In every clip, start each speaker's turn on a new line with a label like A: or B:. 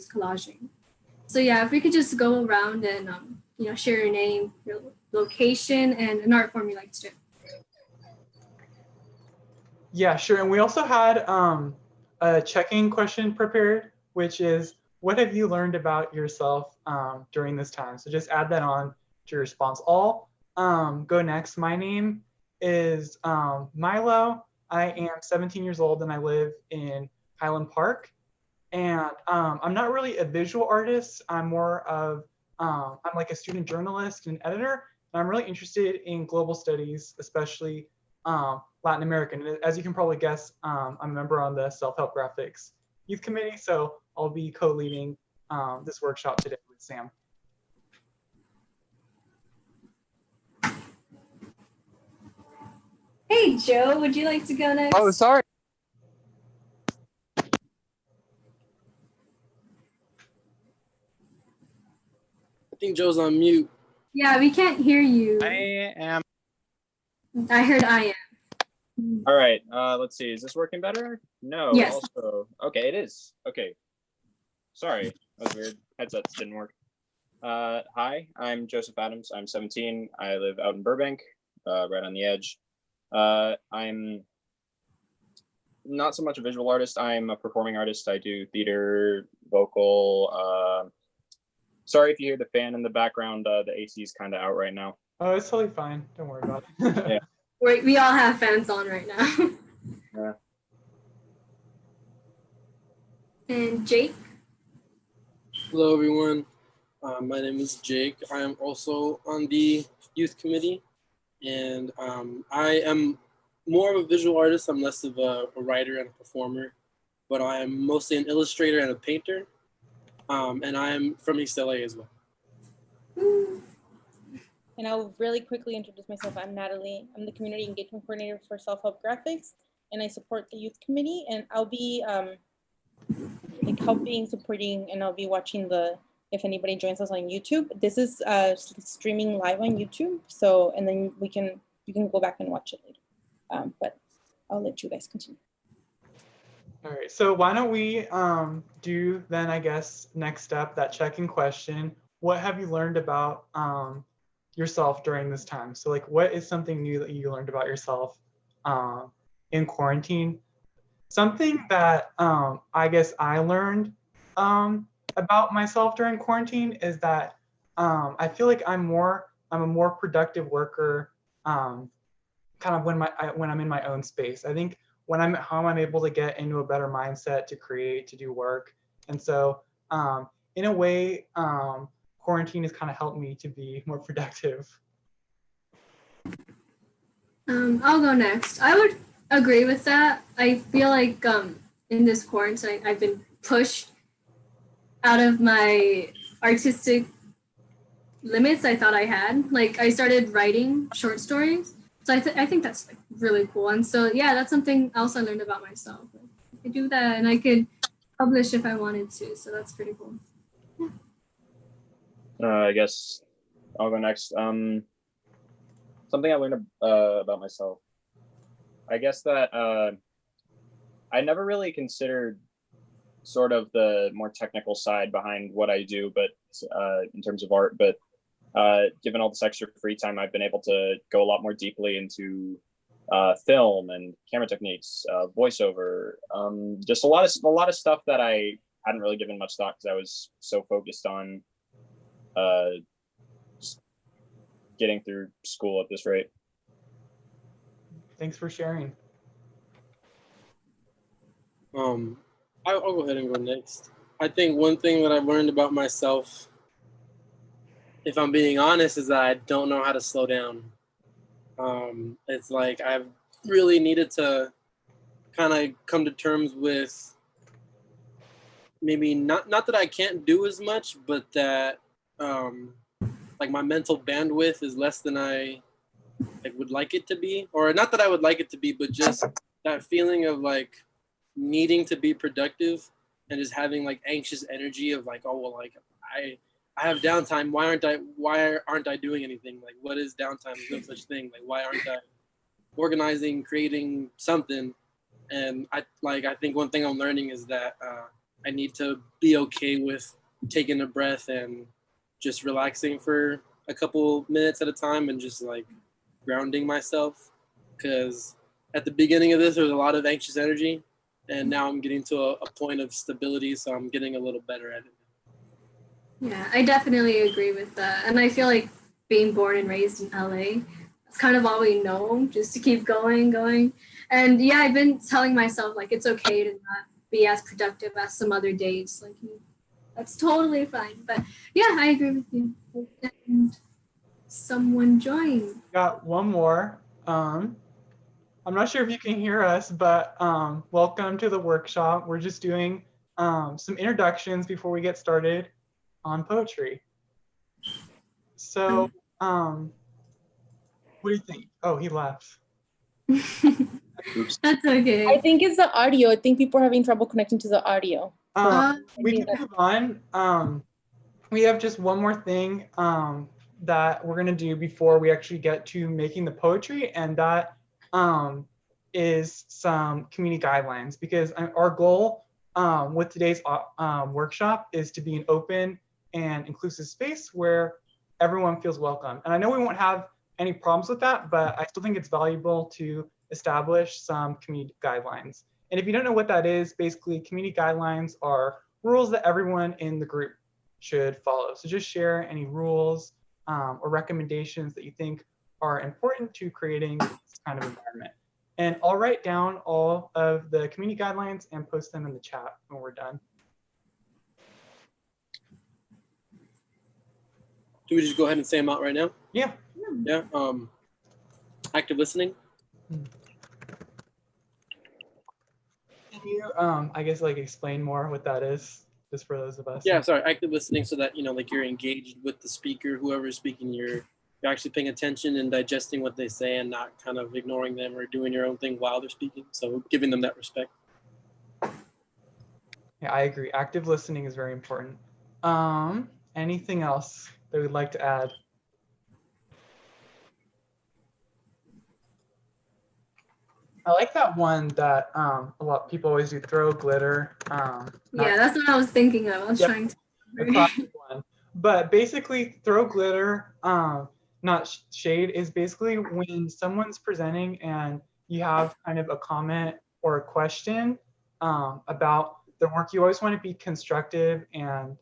A: was collaging. So yeah, if we could just go around and share your name, your location, and an art form you like to do.
B: Yeah, sure. And we also had a check-in question prepared, which is, what have you learned about yourself during this time? So just add that on to your response. I'll go next. My name is Milo. I am 17 years old and I live in Highland Park. And I'm not really a visual artist. I'm more of, I'm like a student journalist and editor. And I'm really interested in global studies, especially Latin American. And as you can probably guess, I'm a member on the Self-Help Graphics Youth Committee. So I'll be co-leading this workshop today with Sam.
A: Hey, Joe, would you like to go next?
C: Oh, sorry. I think Joe's on mute.
A: Yeah, we can't hear you.
D: I am.
A: I heard I am.
D: All right, let's see. Is this working better? No.
A: Yes.
D: Also, okay, it is. Okay. Sorry, that was weird. Headsets didn't work. Hi, I'm Joseph Adams. I'm 17. I live out in Burbank, right on the edge. I'm not so much a visual artist. I'm a performing artist. I do theater, vocal. Sorry if you hear the fan in the background. The AC is kind of out right now.
B: Oh, it's totally fine. Don't worry about it.
D: Yeah.
A: We all have fans on right now.
D: Yeah.
A: And Jake?
C: Hello, everyone. My name is Jake. I am also on the youth committee, and I am more of a visual artist. I'm less of a writer and a performer, but I am mostly an illustrator and a painter, and I am from East LA as well.
E: And I'll really quickly introduce myself. I'm Natalie. I'm the community engagement coordinator for Self-Help Graphics, and I support the youth committee. And I'll be like helping, supporting, and I'll be watching if anybody joins us on YouTube. This is streaming live on YouTube. So, and then you can go back and watch it later. But I'll let you guys continue.
B: All right, so why don't we do then, I guess, next step, that check-in question. What have you learned about yourself during this time? So like, what is something new that you learned about yourself in quarantine? Something that I guess I learned about myself during quarantine is that I feel like I'm a more productive worker kind of when I'm in my own space. I think when I'm at home, I'm able to get into a better mindset to create, to do work. And so in a way, quarantine has kind of helped me to be more productive.
A: I'll go next. I would agree with that. I feel like in this quarantine, I've been pushed out of my artistic limits I thought I had. Like I started writing short stories. So I think that's like really cool. And so, yeah, that's something else I learned about myself. Like, I could do that and I could publish if I wanted to. So that's pretty cool.
D: I guess I'll go next. Something I learned about myself. I guess that I never really considered sort of the more technical side behind what I do, but in terms of art, but given all this extra free time, I've been able to go a lot more deeply into film and camera techniques, voiceover, just a lot of stuff that I hadn't really given much thought because I was so focused on just getting through school at this rate.
B: Thanks for sharing.
C: I'll go ahead and go next. I think one thing that I've learned about myself, if I'm being honest, is that I don't know how to slow down. It's like I've really needed to kind of come to terms with maybe not that I can't do as much, but that like my mental bandwidth is less than I would like it to be, or not that I would like it to be, but just that feeling of like needing to be productive and just having like anxious energy of like, oh well, like I have downtime. Why aren't I doing anything? Like, what is downtime? There's no such thing. Like, why aren't I organizing, creating something? And I think one thing I'm learning is that I need to be okay with taking a breath and just relaxing for a couple minutes at a time and just like grounding myself. Because at the beginning of this, there was a lot of anxious energy, and now I'm getting to a point of stability, so I'm getting a little better at it.
A: Yeah, I definitely agree with that. And I feel like being born and raised in LA, it's kind of all we know, just to keep going. And yeah, I've been telling myself like it's okay to not be as productive as some other days. Like that's totally fine. But yeah, I agree with you. And someone join.
B: Got one more. I'm not sure if you can hear us, but welcome to the workshop. We're just doing some introductions before we get started on poetry. So, what do you think? Oh, he left.
A: That's okay.
E: I think it's the audio. I think people are having trouble connecting to the audio.
B: We can move on. We have just one more thing that we're gonna do before we actually get to making the poetry, and that is some community guidelines, because our goal with today's workshop is to be an open and inclusive space where everyone feels welcome. And I know we won't have any problems with that, but I still think it's valuable to establish some community guidelines. And if you don't know what that is, basically community guidelines are rules that everyone in the group should follow. So just share any rules or recommendations that you think are important to creating this kind of environment. And I'll write down all of the community guidelines and post them in the chat when we're done.
C: Do we just go ahead and say them out right now?
B: Yeah.
C: Yeah. Active listening.
B: Can you, I guess, like explain more what that is, just for those of us?
C: Yeah, sorry, active listening, so that, you know, like you're engaged with the speaker, whoever is speaking, you're actually paying attention and digesting what they say and not kind of ignoring them or doing your own thing while they're speaking. So giving them that respect.
B: Yeah, I agree. Active listening is very important. Anything else that we'd like to add? I like that one that a lot of people always do, throw glitter.
A: Yeah, that's what I was thinking of. I was trying to.
B: A classic one. But basically, throw glitter, not shade, is basically when someone's presenting and you have kind of a comment or a question about their work. You always want to be constructive and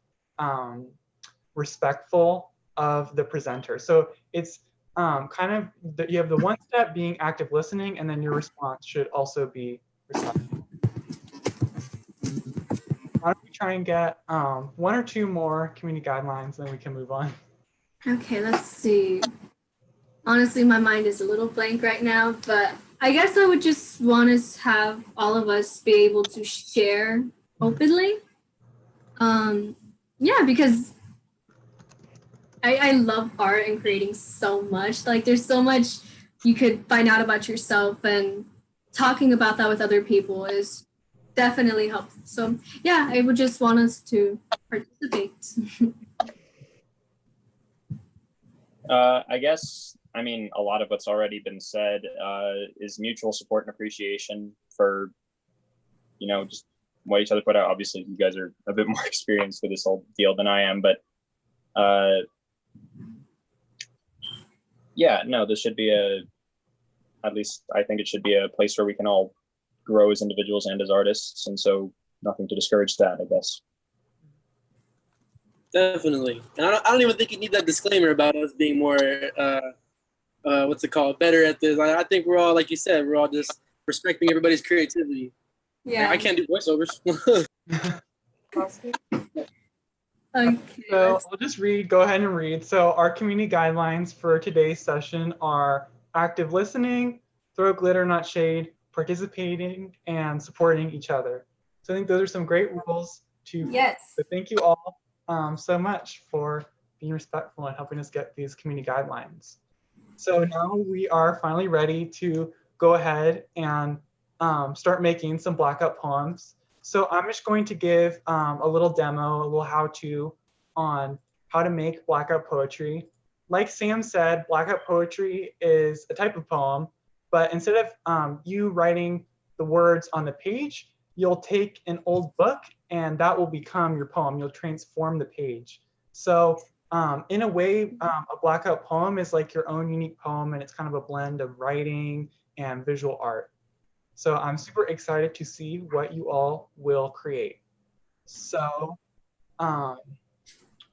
B: respectful of the presenter. So it's kind of, you have the one step being active listening, and then your response should also be respectful. Why don't we try and get one or two more community guidelines, then we can move on.
A: Okay, let's see. Honestly, my mind is a little blank right now, but I guess I would just want to have all of us be able to share openly. Yeah, because I love art and creating so much. Like there's so much you could find out about yourself, and talking about that with other people is definitely helpful. So yeah, I would just want us to participate.
D: I guess, I mean, a lot of what's already been said is mutual support and appreciation for, you know, just what each other put out. Obviously, you guys are a bit more experienced with this whole field than I am, but yeah, no, this should be at least I think it should be a place where we can all grow as individuals and as artists. And so nothing to discourage that, I guess.
C: Definitely. And I don't even think you need that disclaimer about us being more, what's it called, better at this. I think we're all, like you said, we're all just respecting everybody's creativity.
A: Yeah.
C: I can't do voiceovers.
A: Okay.
B: So I'll just go ahead and read. So our community guidelines for today's session are active listening, throw glitter, not shade, participating, and supporting each other. So I think those are some great rules to.
A: Yes.
B: So thank you all so much for being respectful and helping us get these community guidelines. So now we are finally ready to go ahead and start making some Blackout poems. So I'm just going to give a little demo, a little how-to on how to make Blackout poetry. Like Sam said, Blackout poetry is a type of poem, but instead of you writing the words on the page, you'll take an old book and that will become your poem. You'll transform the page. So in a way, a Blackout poem is like your own unique poem, and it's kind of a blend of writing and visual art. So I'm super excited to see what you all will create. So
E: I'm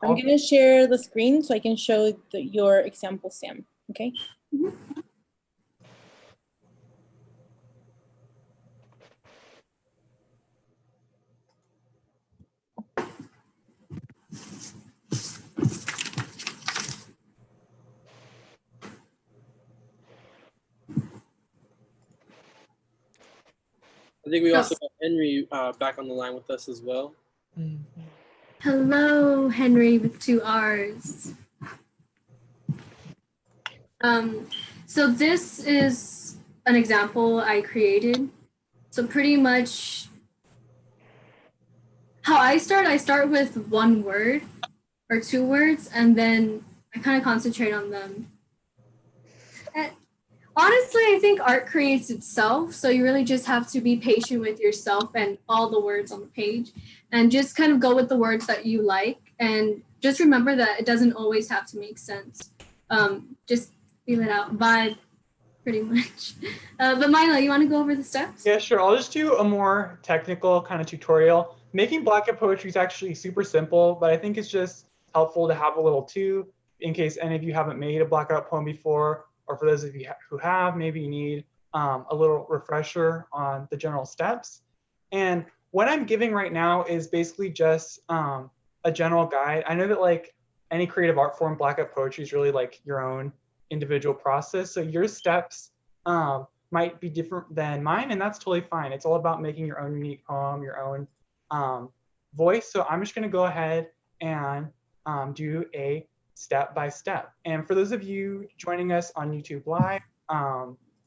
E: going to share the screen so I can show your example, Sam. Okay.
C: I think we also got Henry back on the line with us as well.
A: Hello, Henry with 2 R's. So this is an example I created. So pretty much how I start with 1 word or 2 words, and then I kind of concentrate on them. And honestly, I think art creates itself. So you really just have to be patient with yourself and all the words on the page, and just kind of go with the words that you like. And just remember that it doesn't always have to make sense. Just feel it out, vibe, pretty much. But Milo, you want to go over the steps?
B: Yeah, sure. I'll just do a more technical kind of tutorial. Making Blackout poetry is actually super simple, but I think it's just helpful to have a little too, in case any of you haven't made a Blackout poem before, or for those of you who have, maybe you need a little refresher on the general steps. And what I'm giving right now is basically just a general guide. I know that like any creative art form, Blackout poetry is really like your own individual process. So your steps might be different than mine, and that's totally fine. It's all about making your own unique poem, your own voice. So I'm just going to go ahead and do a step by step. And for those of you joining us on YouTube Live,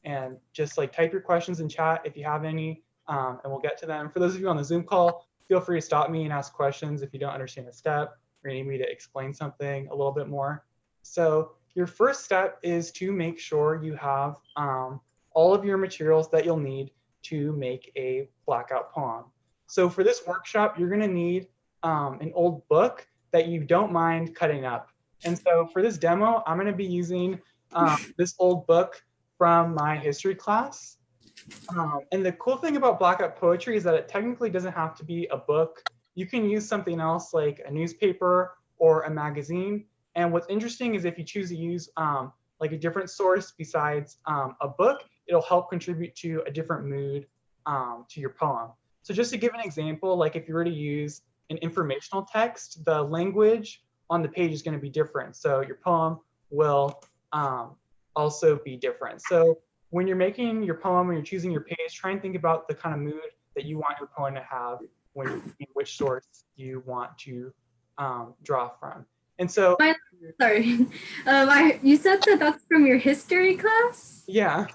B: and just like type your questions in chat if you have any, and we'll get to them. For those of you on the Zoom call, feel free to stop me and ask questions if you don't understand a step or need me to explain something a little bit more. So your first step is to make sure you have all of your materials that you'll need to make a Blackout poem. So for this workshop, you're going to need an old book that you don't mind cutting up. And so for this demo, I'm going to be using this old book from my history class. And the cool thing about Blackout poetry is that it technically doesn't have to be a book. You can use something else like a newspaper or a magazine. And what's interesting is if you choose to use like a different source besides a book, it'll help contribute to a different mood to your poem. So just to give an example, like if you were to use an informational text, the language on the page is going to be different. So your poem will also be different. So when you're making your poem, when you're choosing your page, try and think about the kind of mood that you want your poem to have when you're thinking which source you want to draw from. And so,
A: sorry, you said that that's from your history class?
B: Yeah.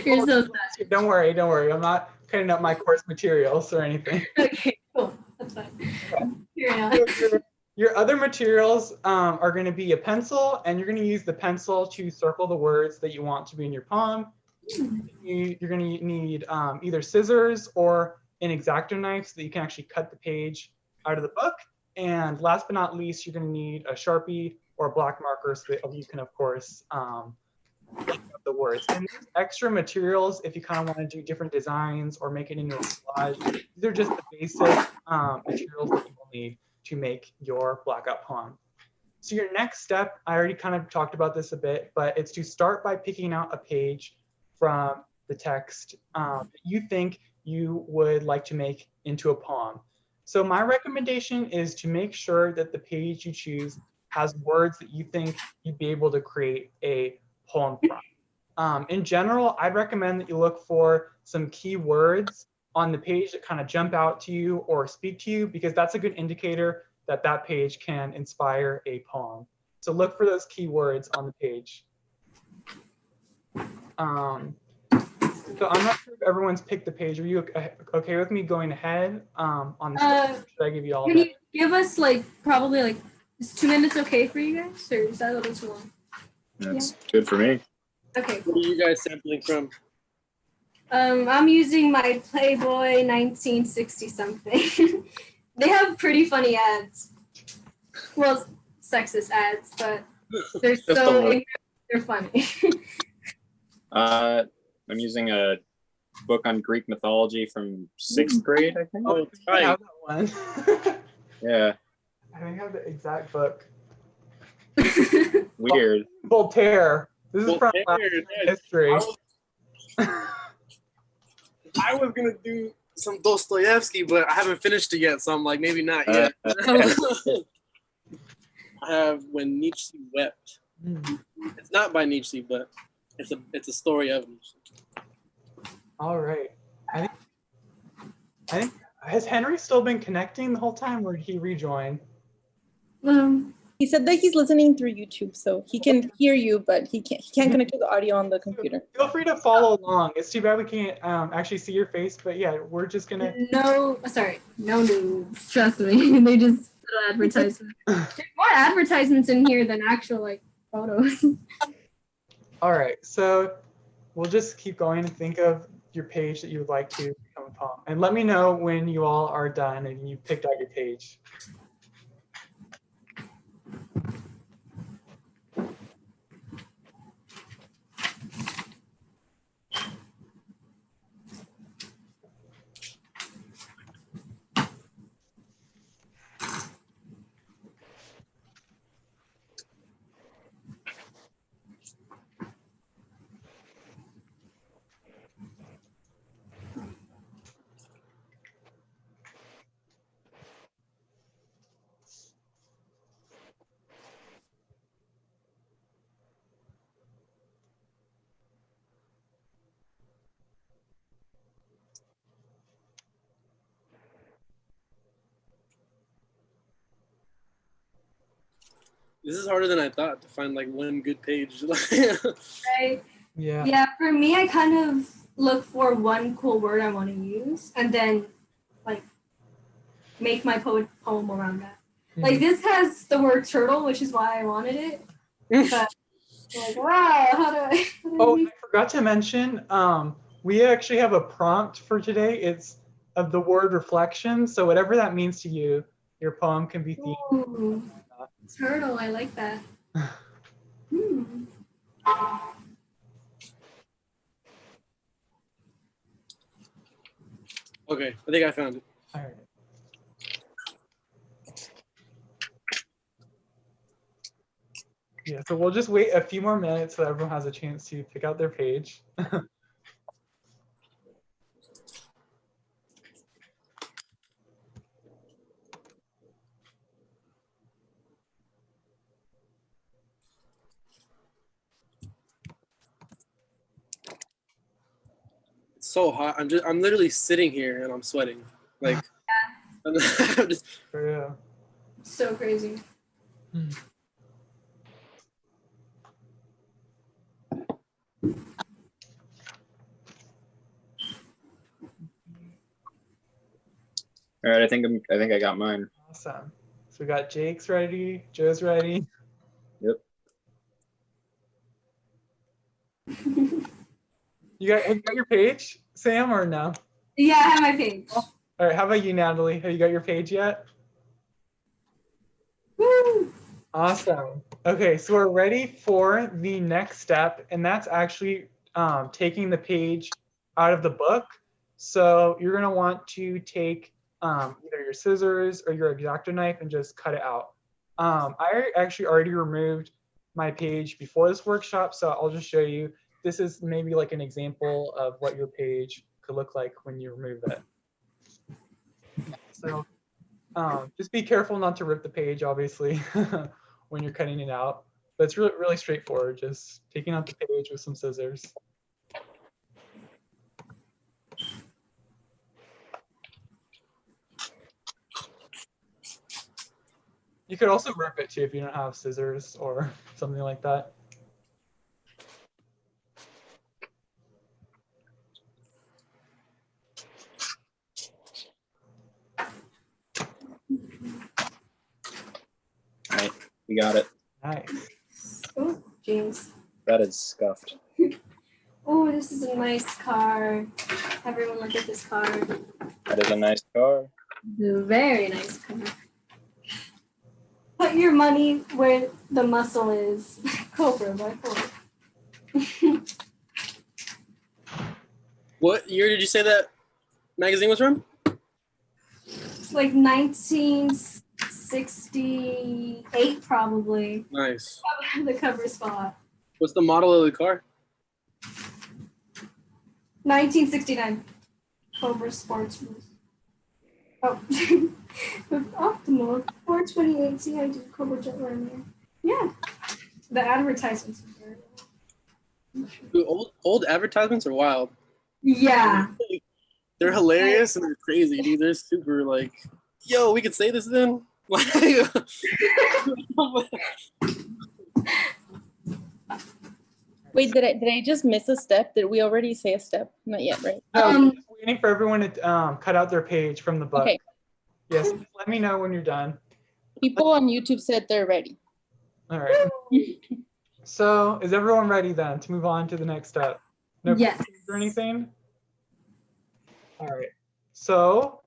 A: You're so sad.
B: Don't worry, don't worry. I'm not cutting up my course materials or anything.
A: Okay, cool. That's fine.
B: Your other materials are going to be a pencil, and you're going to use the pencil to circle the words that you want to be in your poem. You're going to need either scissors or an X-Acto knife so that you can actually cut the page out of the book. And last but not least, you're going to need a Sharpie or a black marker so that you can, of course, look up the words. And there's extra materials if you kind of want to do different designs or make it into a collage. These are just the basic materials that you will need to make your Blackout poem. So your next step, I already kind of talked about this a bit, but it's to start by picking out a page from the text that you think you would like to make into a poem. So my recommendation is to make sure that the page you choose has words that you think you'd be able to create a poem from. In general, I'd recommend that you look for some key words on the page that kind of jump out to you or speak to you, because that's a good indicator that that page can inspire a poem. So look for those key words on the page. So I'm not sure if everyone's picked the page. Are you okay with me going ahead on the stage? Should I give you all
A: Can you give us like probably like, is 2 minutes okay for you guys, or is that a little too long?
D: That's good for me.
A: Okay.
C: What are you guys sampling from?
A: I'm using my Playboy 1960 something. They have pretty funny ads. Well, sexist ads, but they're
C: That's
A: so
C: the word.
A: ignorant, they're funny.
D: I'm using a book on Greek mythology from 6th grade, I think.
C: Oh,
B: I have
C: right.
B: that one.
D: Yeah,
B: I think I have the exact book.
D: weird.
B: Voltaire. This is from
C: Voltaire, yeah.
B: history.
C: I was gonna do some Dostoevsky, but I haven't finished it yet, so I'm like, maybe not yet. I have When Nietzsche Wept. It's not by Nietzsche, but it's a story of Nietzsche.
B: All right. I think has Henry still been connecting the whole time, or did he rejoin?
E: He said that he's listening through YouTube, so he can hear you, but he can't connect to the audio on the computer.
B: Feel free to follow along. It's too bad we can't actually see your face, but yeah, we're just gonna.
A: No news. Trust me, they just little advertisements. There's more advertisements in here than actual like photos.
B: All right, so we'll just keep going and think of your page that you would like to become a poem, and let me know when you all are done and you picked out your page.
C: This is harder than I thought to find like one good page.
A: Right?
B: Yeah.
A: Yeah, for me, I kind of look for one cool word I want to use and then like make my poem around that. Like this has the word turtle, which is why I wanted it. But like, wow, how do I
B: Oh,
A: use-
B: I forgot to mention, we actually have a prompt for today. It's of the word reflection. So whatever that means to you, your poem can be themed.
A: Ooh, turtle, I like that.
C: Okay, I think I found it.
B: All right. Yeah, so we'll just wait a few more minutes so everyone has a chance to pick out their page.
C: It's so hot. I'm literally sitting here and I'm sweating. Like, I'm just,
B: For real.
A: So crazy.
D: All right, I think I got mine.
B: Awesome. So we got Jake's ready, Joe's ready.
D: Yep.
B: Have you got your page, Sam, or no?
A: Yeah, I have my page.
B: All right, how about you, Natalie? Have you got your page yet?
A: Woo!
B: Awesome. Okay, so we're ready for the next step, and that's actually taking the page out of the book. So you're gonna want to take either your scissors or your X-Acto knife and just cut it out. I actually already removed my page before this workshop, so I'll just show you. This is maybe like an example of what your page could look like when you remove it. So just be careful not to rip the page, obviously, when you're cutting it out. But it's really, really straightforward, just taking out the page with some scissors. You could also rip it too if you don't have scissors or something like that.
D: All right, we got it.
B: Nice.
A: Oh, James.
D: That is scuffed.
A: Oh, this is a nice car. Everyone look at this car.
D: That is a nice car.
A: It's a very nice car. Put your money where the muscle is. Cobra by Ford.
C: What year did you say that magazine was from?
A: It's like 1968, probably.
C: Nice.
A: The cover spot.
C: What's the model of the car?
A: 1969. Cobra Sportsman. Oh, optimal. 428. See, I did Cobra Jetliner. Yeah, the advertisements.
C: Dude, old advertisements are wild.
A: Yeah.
C: They're hilarious and they're crazy, dude. They're super like, yo, we could say this then.
E: Wait, did I just miss a step? Did we already say a step? Not yet, right?
B: No, I'm just waiting for everyone to cut out their page from the book.
E: Okay.
B: Yes, let me know when you're done.
E: People on YouTube said they're ready.
B: All right. So is everyone ready then to move on to the next step? No
A: Yes.
B: questions or anything? All right. So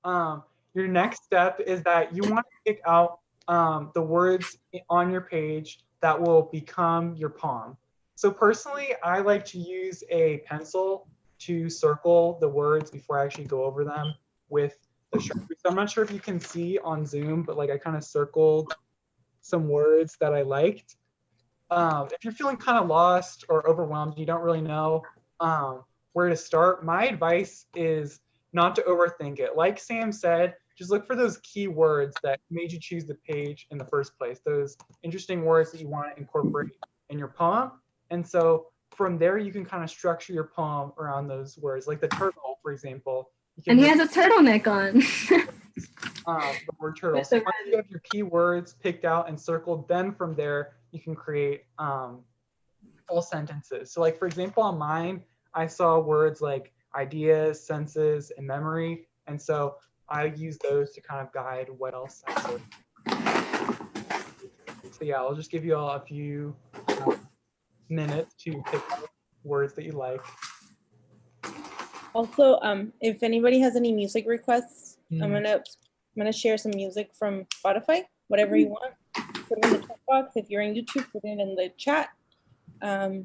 B: your next step is that you want to pick out the words on your page that will become your poem. So personally, I like to use a pencil to circle the words before I actually go over them with the Sharpie. So I'm not sure if you can see on Zoom, but like I kind of circled some words that I liked. If you're feeling kind of lost or overwhelmed, you don't really know where to start, my advice is not to overthink it. Like Sam said, just look for those key words that made you choose the page in the first place, those interesting words that you want to incorporate in your poem. And so from there, you can kind of structure your poem around those words, like the turtle, for example.
A: And he has a turtleneck on.
B: The word turtle. So once you have your key words picked out and circled, then from there, you can create full sentences. So like, for example, on mine, I saw words like ideas, senses, and memory. And so I use those to kind of guide what else I saw. So yeah, I'll just give you all a few minutes to pick out words that you like.
E: Also, if anybody has any music requests, I'm gonna share some music from Spotify, whatever you want. Put it in the chat box. If you're on YouTube, put it in the chat. Yeah.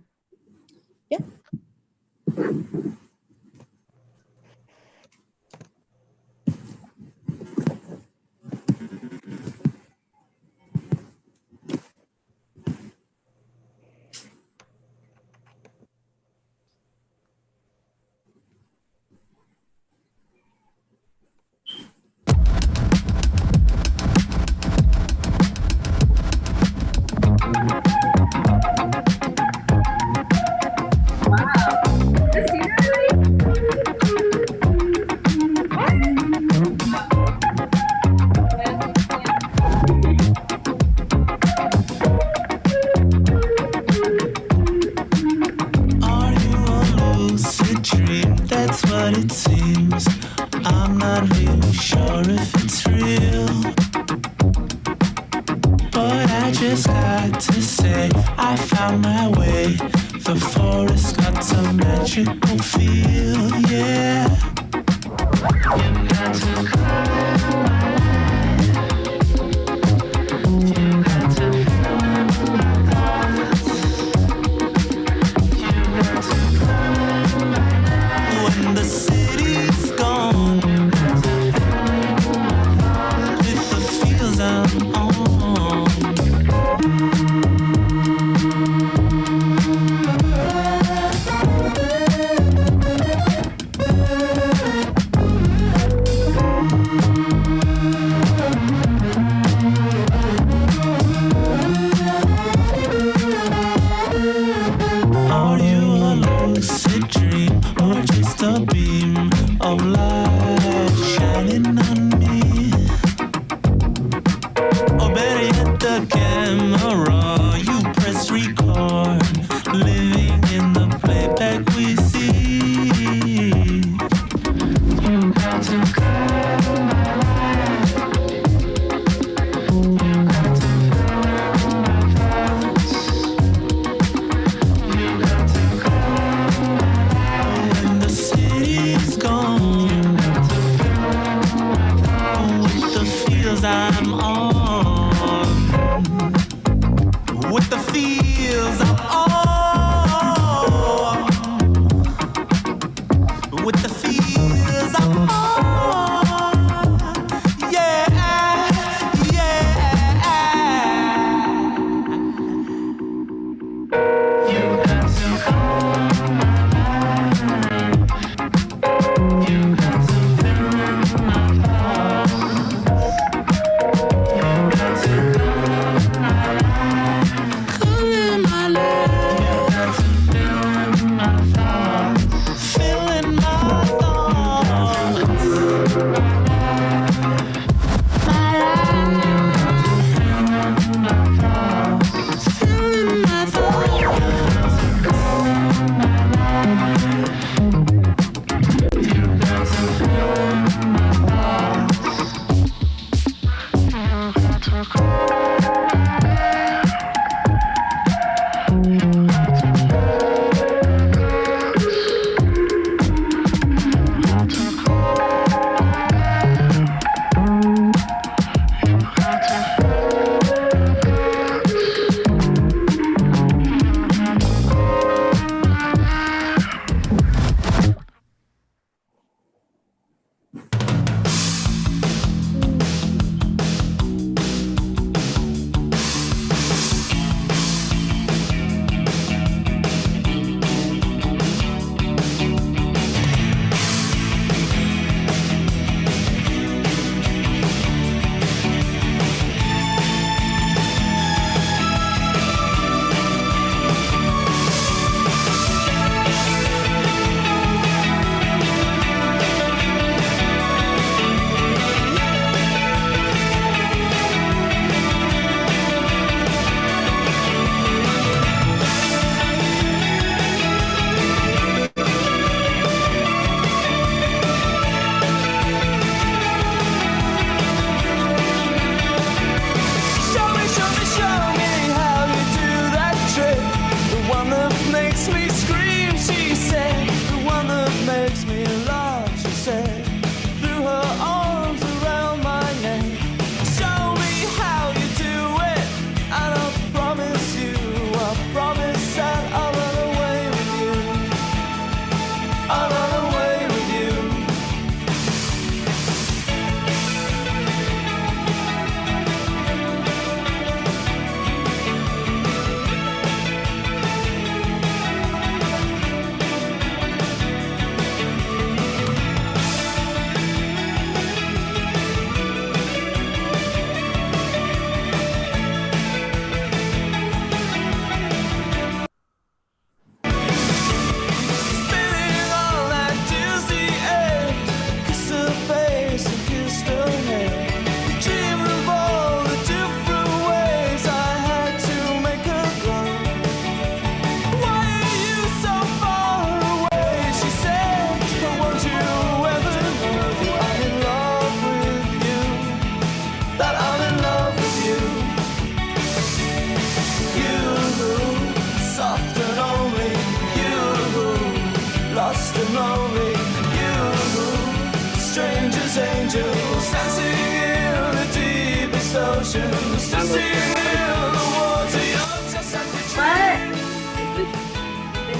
F: It seems I'm not really sure if it's real, but I just got to say I found my way. The forest got some magical feel, yeah. You got to come alive. You got to fill my thoughts. You got to come alive. When the city's gone, with the feels I'm on. Are you a lucid dream or just a beam of light shining on me? Or better yet, the camera you press record, living in the playback we see. You got to come alive. You got to fill my thoughts. You got to come alive.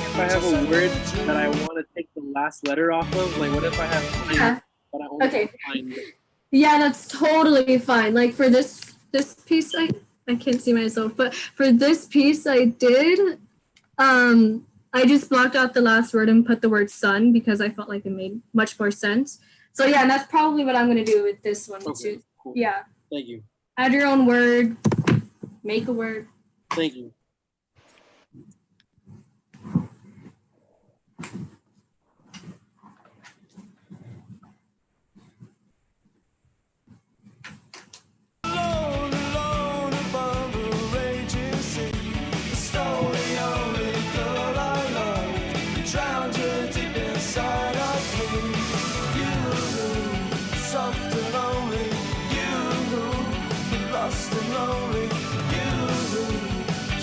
C: If I have a word that I want to take the last letter off of, like what if I have
A: Yeah.
C: but I only
A: Okay.
C: find
A: Yeah, that's totally fine. Like for this piece, I can't see myself, but for this piece I did, I just blocked out the last word and put the word sun because I felt like it made much more sense. So yeah, and that's probably what I'm gonna do with this one too.
C: Cool.
A: Yeah.
C: Thank you.
A: Add your own word, make a word.
C: Thank you.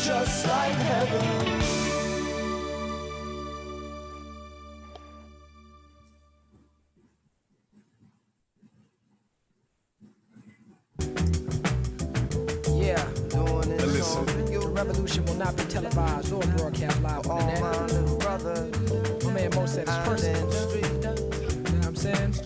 F: Just like heaven.
G: Yeah, doing this song for you. The revolution will not be televised or broadcast live on the net. All my little brothers. My man Mo said it's personal. You know what I'm saying? You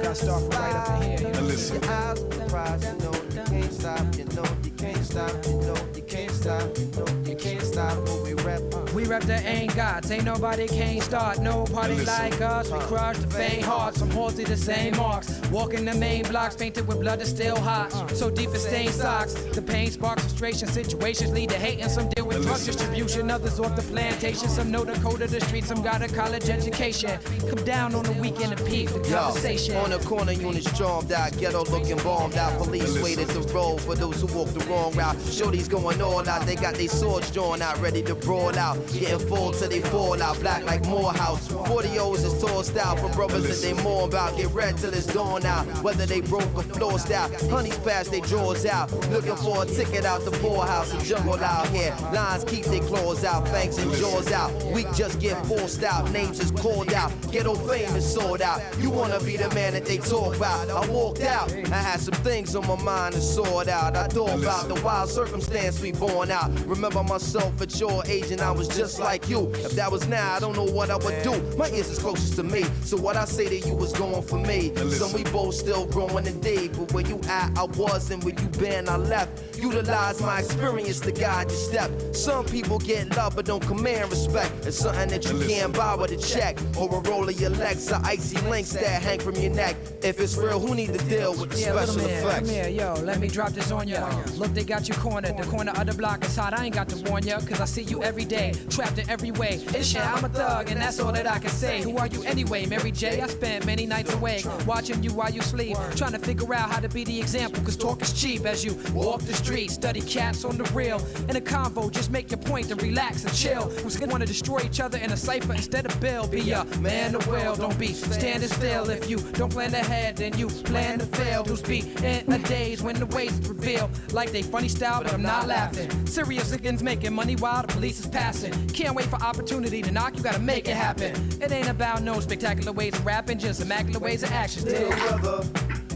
G: gotta start from right up in here. You know? Listen. Your eyes on the prize, you know you can't stop. You know you can't stop. You know you can't stop. You know you can't stop. What we rap. We rap the ain't gods. Ain't nobody can't start. No party like us. We crush the faint hearts. From halls to the same marks. Walking the main blocks painted with blood that's still hot. So deep it stains socks. The pain sparks frustration. Situations lead to hate and some deal with drug distribution. Others off the plantation. Some know the code of the street. Some got a college education. Come down on the weekend and peep the conversation.
H: On the corner units stormed out. Ghetto looking bombed out. Police waited the road for those who walked the wrong route. Shorty's going all out. They got their swords drawn out. Ready to brawl out. Getting full till they fall out. Black like Morehouse. 40 O's is tossed out. For brothers that they more about. Get red till it's dawn born out. Whether they broke or flossed out, honeys pass they drawers out. Looking for a ticket out the poorhouse and jungle out here. Lions keep their claws out, fangs and jaws out. Weak just get forced out, names is called out. Ghetto fame is sold out. You wanna be the man that they talk about. I walked out, I had some things on my mind and sorted out. I thought about the wild circumstance we born out. Remember myself at your age and I was just like you. If that was now, I don't know what I would do. My ears is closest to me, so what I say to you was going for me. Some we both still growing today, but where you at, I was, and where you been, I left. Utilize my experience to guide your step. Some people get love but don't command respect. It's something that you can't buy with a check or a roll of your legs or icy links that hang from your neck. If it's real, who need to deal with the special effects?
G: Come here, yo, let me drop this on ya. Look, they got you cornered. The corner of the block is hot. I ain't got to warn ya, cause I see you every day, trapped in every way. It's shit, I'm a thug, and that's all that I can say. Who are you anyway, Mary J? I spent many nights awake, watching you while you sleep, trying to figure out how to be the example, cause talk is cheap as you walk the street. Study cats on the real. In a convo, just make your point and relax and chill. Who's gonna wanna destroy each other in a cipher instead of Bill? Be a man of will, don't be standing still. If you don't plan ahead, then you plan to fail. Dudes be in a daze when the ways reveal like they funny style, but I'm not laughing. Serious niggas making money while the police is passing. Can't wait for opportunity to knock, you gotta make it happen. It ain't about no spectacular ways of rapping, just immaculate ways of action.
H: Little brother,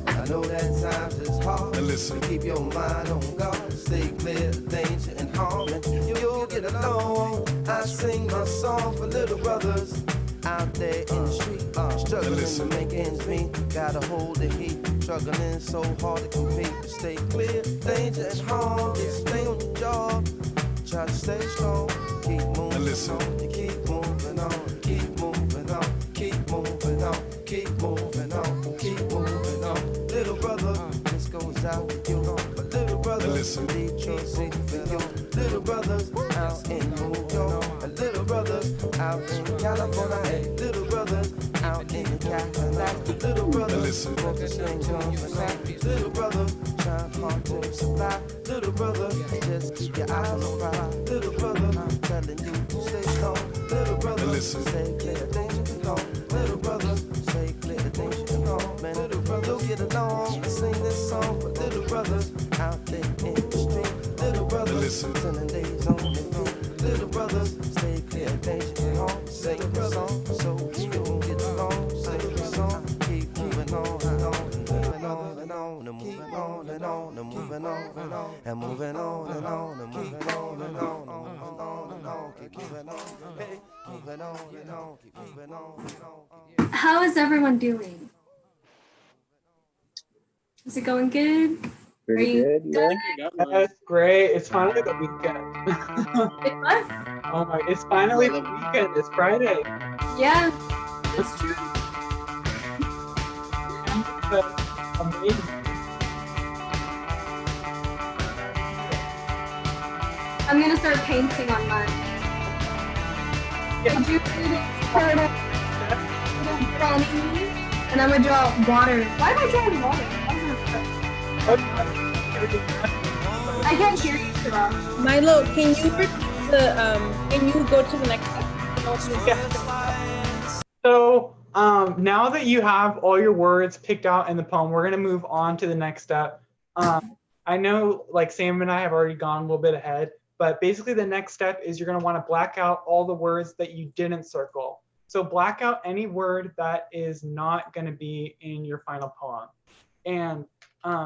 H: I know that times is hard. Listen, keep your mind on God. Stay clear of danger and harm, and you'll get along. I sing my song for little brothers out there in the street, struggling to make ends meet. Gotta hold the heat, struggling so hard to compete. Stay clear of danger and harm. Just stay on your job. Try to stay strong. Keep moving on. You keep moving on. Keep moving on. Keep moving on. Keep moving on. Keep moving on. Little brother, this goes out with you. But little brothers in Detroit City for you. Little brothers out in New York. And little brothers out in California. Hey, little brothers out in the Cadillac. Little brothers focusing on the night. Little brothers trying hard to supply. Little brothers just keep your eyes on the prize. Little brother, I'm telling you to stay strong. Little brother, stay clear of danger and harm. Little brother, stay clear of danger and harm. Man, little brother, you'll get along and sing this song for little brothers out there in the street. Little brothers, telling ladies on their feet. Little brothers, stay clear of danger and harm. Sing the song so we don't get along. Sing the song, keep moving on and on and moving on and on and moving on and on and moving on and on and moving on and on and moving on and on and moving on and on. Keep moving on, hey, moving on and on, keep moving on and on.
A: How is everyone doing? Is it going good?
D: Pretty good.
C: Yeah.
B: That's great. It's finally the weekend.
A: Wait, what?
B: Oh my, it's finally the weekend. It's Friday.
A: Yeah, that's true.
B: That's amazing.
A: I'm gonna start painting on mine.
B: Yeah.
A: Did you put it and I'm gonna draw water. Why am I drawing water? I can't hear you too well.
E: Milo, can you go to the next step?
B: Yeah. So now that you have all your words picked out in the poem, we're gonna move on to the next step. I know like Sam and I have already gone a little bit ahead, but basically the next step is you're gonna wanna black out all the words that you didn't circle. So black out any word that is not gonna be in your final poem. And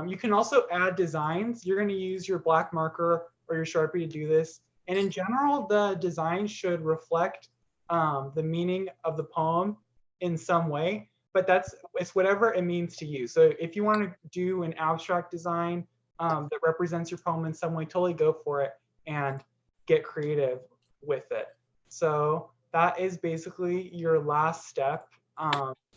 B: you can also add designs. You're gonna use your black marker or your Sharpie to do this. And in general, the design should reflect the meaning of the poem in some way, but it's whatever it means to you. So if you want to do an abstract design that represents your poem in some way, totally go for it and get creative with it. So that is basically your last step.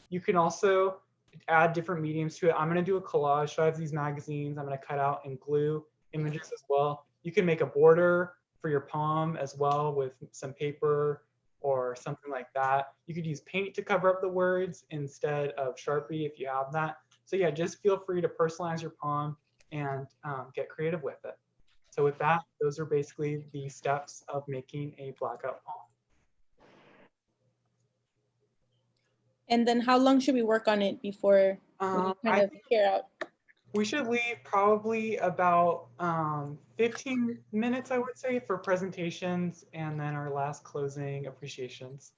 B: You can also add different mediums to it. I'm going to do a collage. So I have these magazines. I'm going to cut out and glue images as well. You can make a border for your poem as well with some paper or something like that. You could use paint to cover up the words instead of Sharpie if you have that. So yeah, just feel free to personalize your poem and get creative with it. So with that, those are basically the steps of making a blackout poem.
E: And then how long should we work on it before Kind
B: I
E: of
B: think
E: clear out.
B: we should leave probably about 15 minutes, I would say, for presentations and then our last closing appreciations.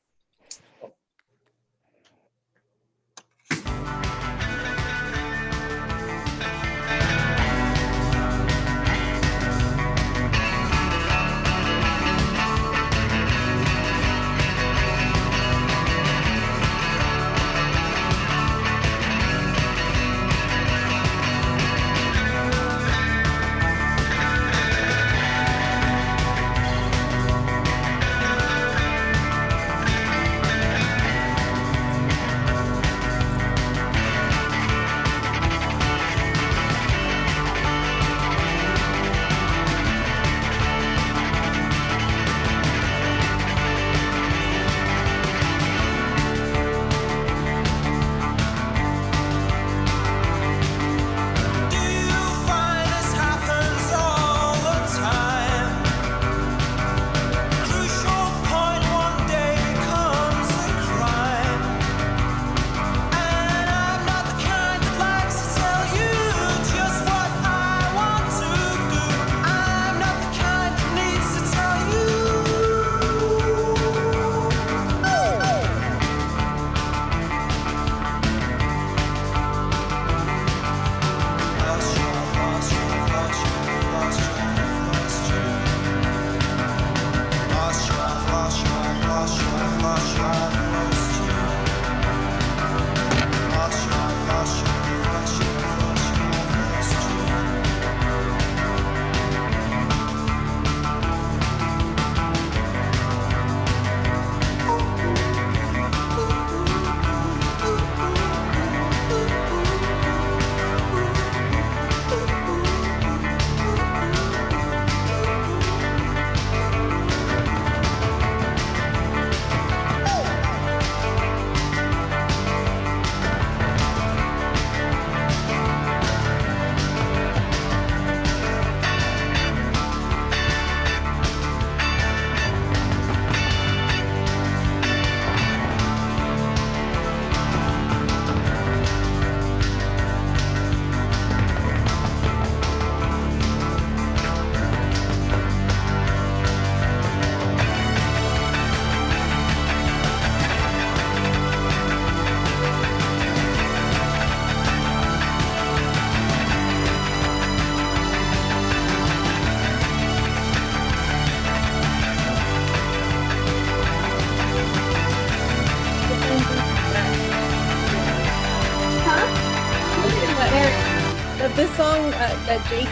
E: This song that Jake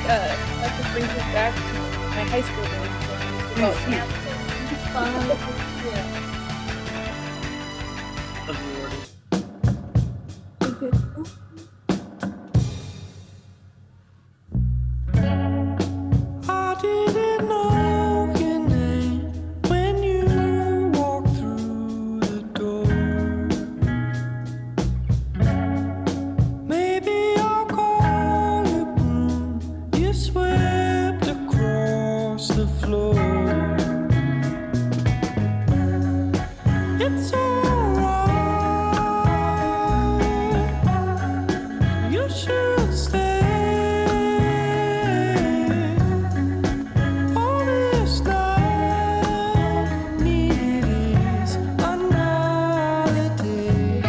E: just brings us back to my high school days. About
F: I didn't know your name when you walked through the door. Maybe I'll call you Bloom. You swept across the floor. It's alright. You should stay. All this night is another day.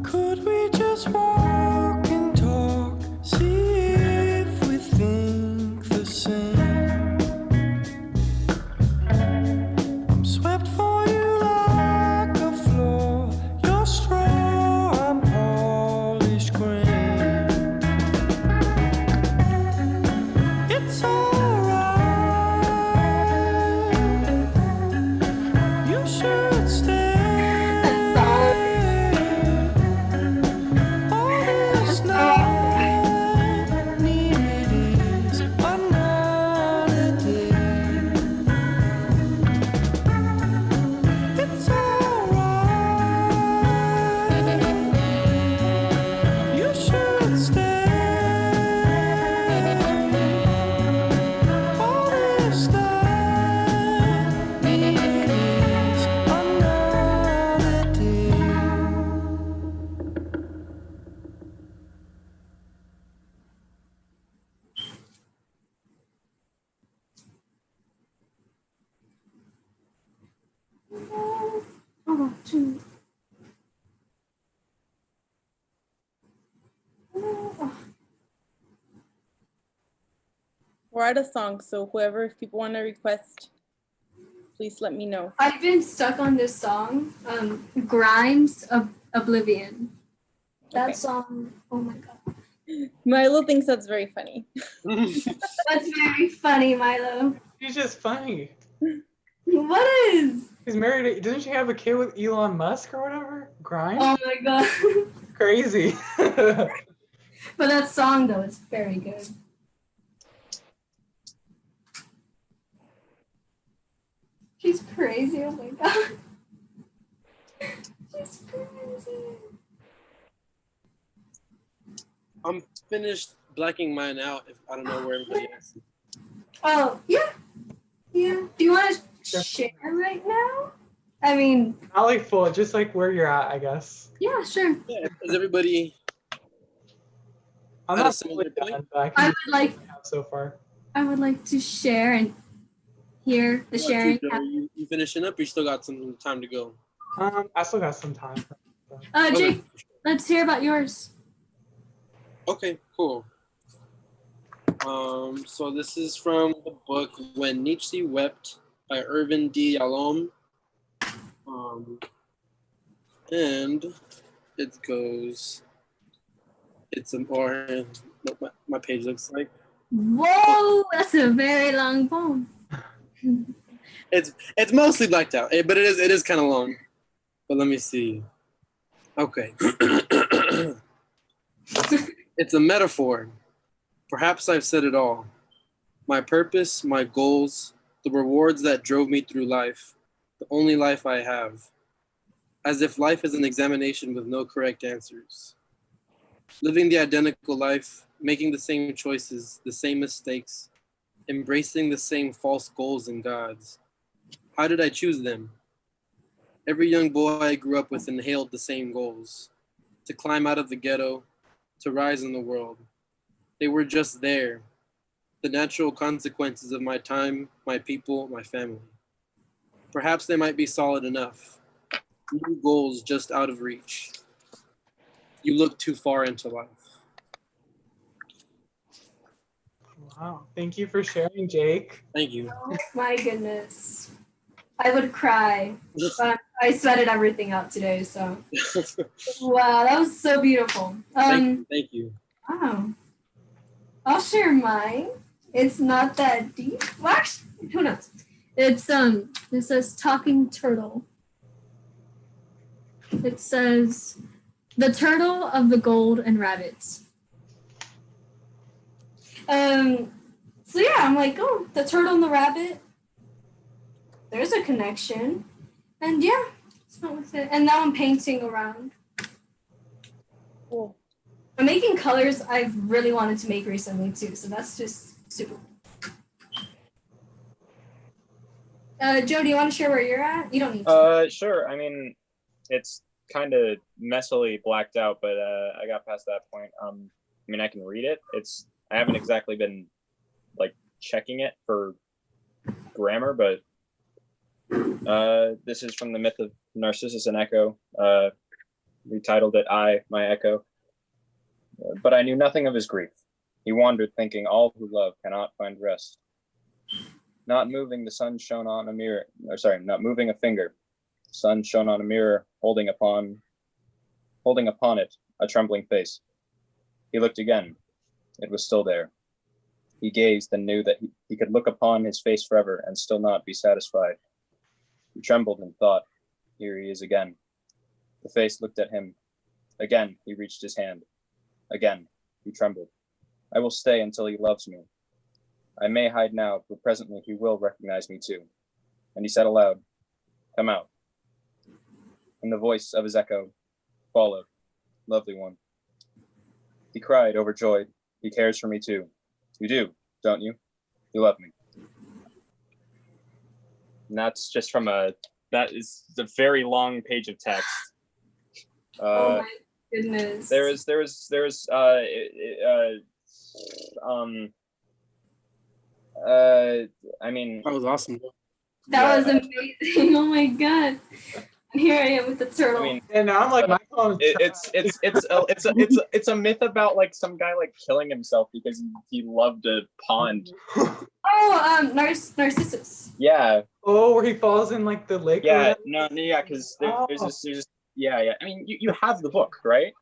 F: Could we just walk and talk, see if we think the same? I'm swept for you like a floor. You're straw, I'm polished grain. It's alright. You should stay. All
E: We're out of songs, so whoever, if people want to request, please let me know.
A: I've been stuck on this song, Grimes of Oblivion. That
E: Okay.
A: song, oh my God.
E: Milo thinks that's very funny.
A: That's very funny, Milo.
B: She's just funny.
A: What is?
B: She's married. Doesn't she have a kid with Elon Musk or whatever? Grimes?
A: Oh my God.
B: Crazy.
A: But that song, though, is very good. She's crazy, oh my God. She's crazy.
C: I'm finished blacking mine out. If I don't know where everybody is.
A: Oh, yeah. Yeah. Do you want to share right now? I mean,
B: Not like full, just like where you're at, I guess.
A: yeah, sure.
C: Yeah, is everybody?
B: I'm
C: At a
B: not
C: similar
B: fully done,
C: point?
B: but I
A: I
B: can
A: would like
B: have so far.
A: to share and hear the sharing.
C: You finishing up? Or you still got some time to go?
B: I still got some time.
A: Jake, let's hear about yours.
C: Okay, cool. So this is from the book When Nietzsche Wept by Irvin D. Yalom. And it goes, it's important, what my page looks like.
A: Whoa, that's a very long poem.
C: It's mostly blacked out, but it is kind of long. But let me see. Okay. It's a metaphor. Perhaps I've said it all. My purpose, my goals, the rewards that drove me through life, the only life I have. As if life is an examination with no correct answers. Living the identical life, making the same choices, the same mistakes, embracing the same false goals and gods. How did I choose them? Every young boy I grew up with inhaled the same goals. To climb out of the ghetto, to rise in the world. They were just there. The natural consequences of my time, my people, my family. Perhaps they might be solid enough. New goals just out of reach. You look too far into life.
B: Wow. Thank you for sharing, Jake.
C: Thank you.
A: Oh my goodness. I would cry. But I sweated everything out today, so. Wow, that was so beautiful.
C: Thank you.
A: Wow. I'll share mine. It's not that deep. Well, actually, who knows? It's it says Talking Turtle. It says The Turtle of the Gold and Rabbits. So yeah, I'm like, oh, the turtle and the rabbit. There's a connection. And yeah, it's not with it. And now I'm painting around.
E: Cool.
A: I'm making colors I've really wanted to make recently too, so that's just super cool. Joe, do you want to share where you're at? You don't need to.
D: Sure. I mean, it's kind of messily blacked out, but I got past that point. I mean, I can read it. I haven't exactly been like checking it for grammar, but this is from the myth of Narcissus and Echo. We titled it I, My Echo. But I knew nothing of his grief. He wandered thinking all who love cannot find rest. Not moving, the sun shone on a mirror, not moving a finger. The sun shone on a mirror, holding upon it a trembling face. He looked again. It was still there. He gazed and knew that he could look upon his face forever and still not be satisfied. He trembled and thought, here he is again. The face looked at him. Again, he reached his hand. Again, he trembled. I will stay until he loves me. I may hide now, but presently he will recognize me too. And he said aloud, come out. And the voice of his echo followed, lovely one. He cried, overjoyed, he cares for me too. You do, don't you? You love me. And that's just from that is a very long page of text.
A: Oh my goodness.
D: There was I mean,
C: That was awesome.
A: That was amazing. Oh my god. And here I am with the turtle.
D: I mean,
B: And now I'm like, my phone.
D: it's a myth about like some guy like killing himself because he loved a pond.
A: Oh, Narcissus.
D: Yeah.
B: Oh, where he falls in like the lake.
D: Yeah. No. Yeah. Because there's this. Yeah. I mean, you have the book, right?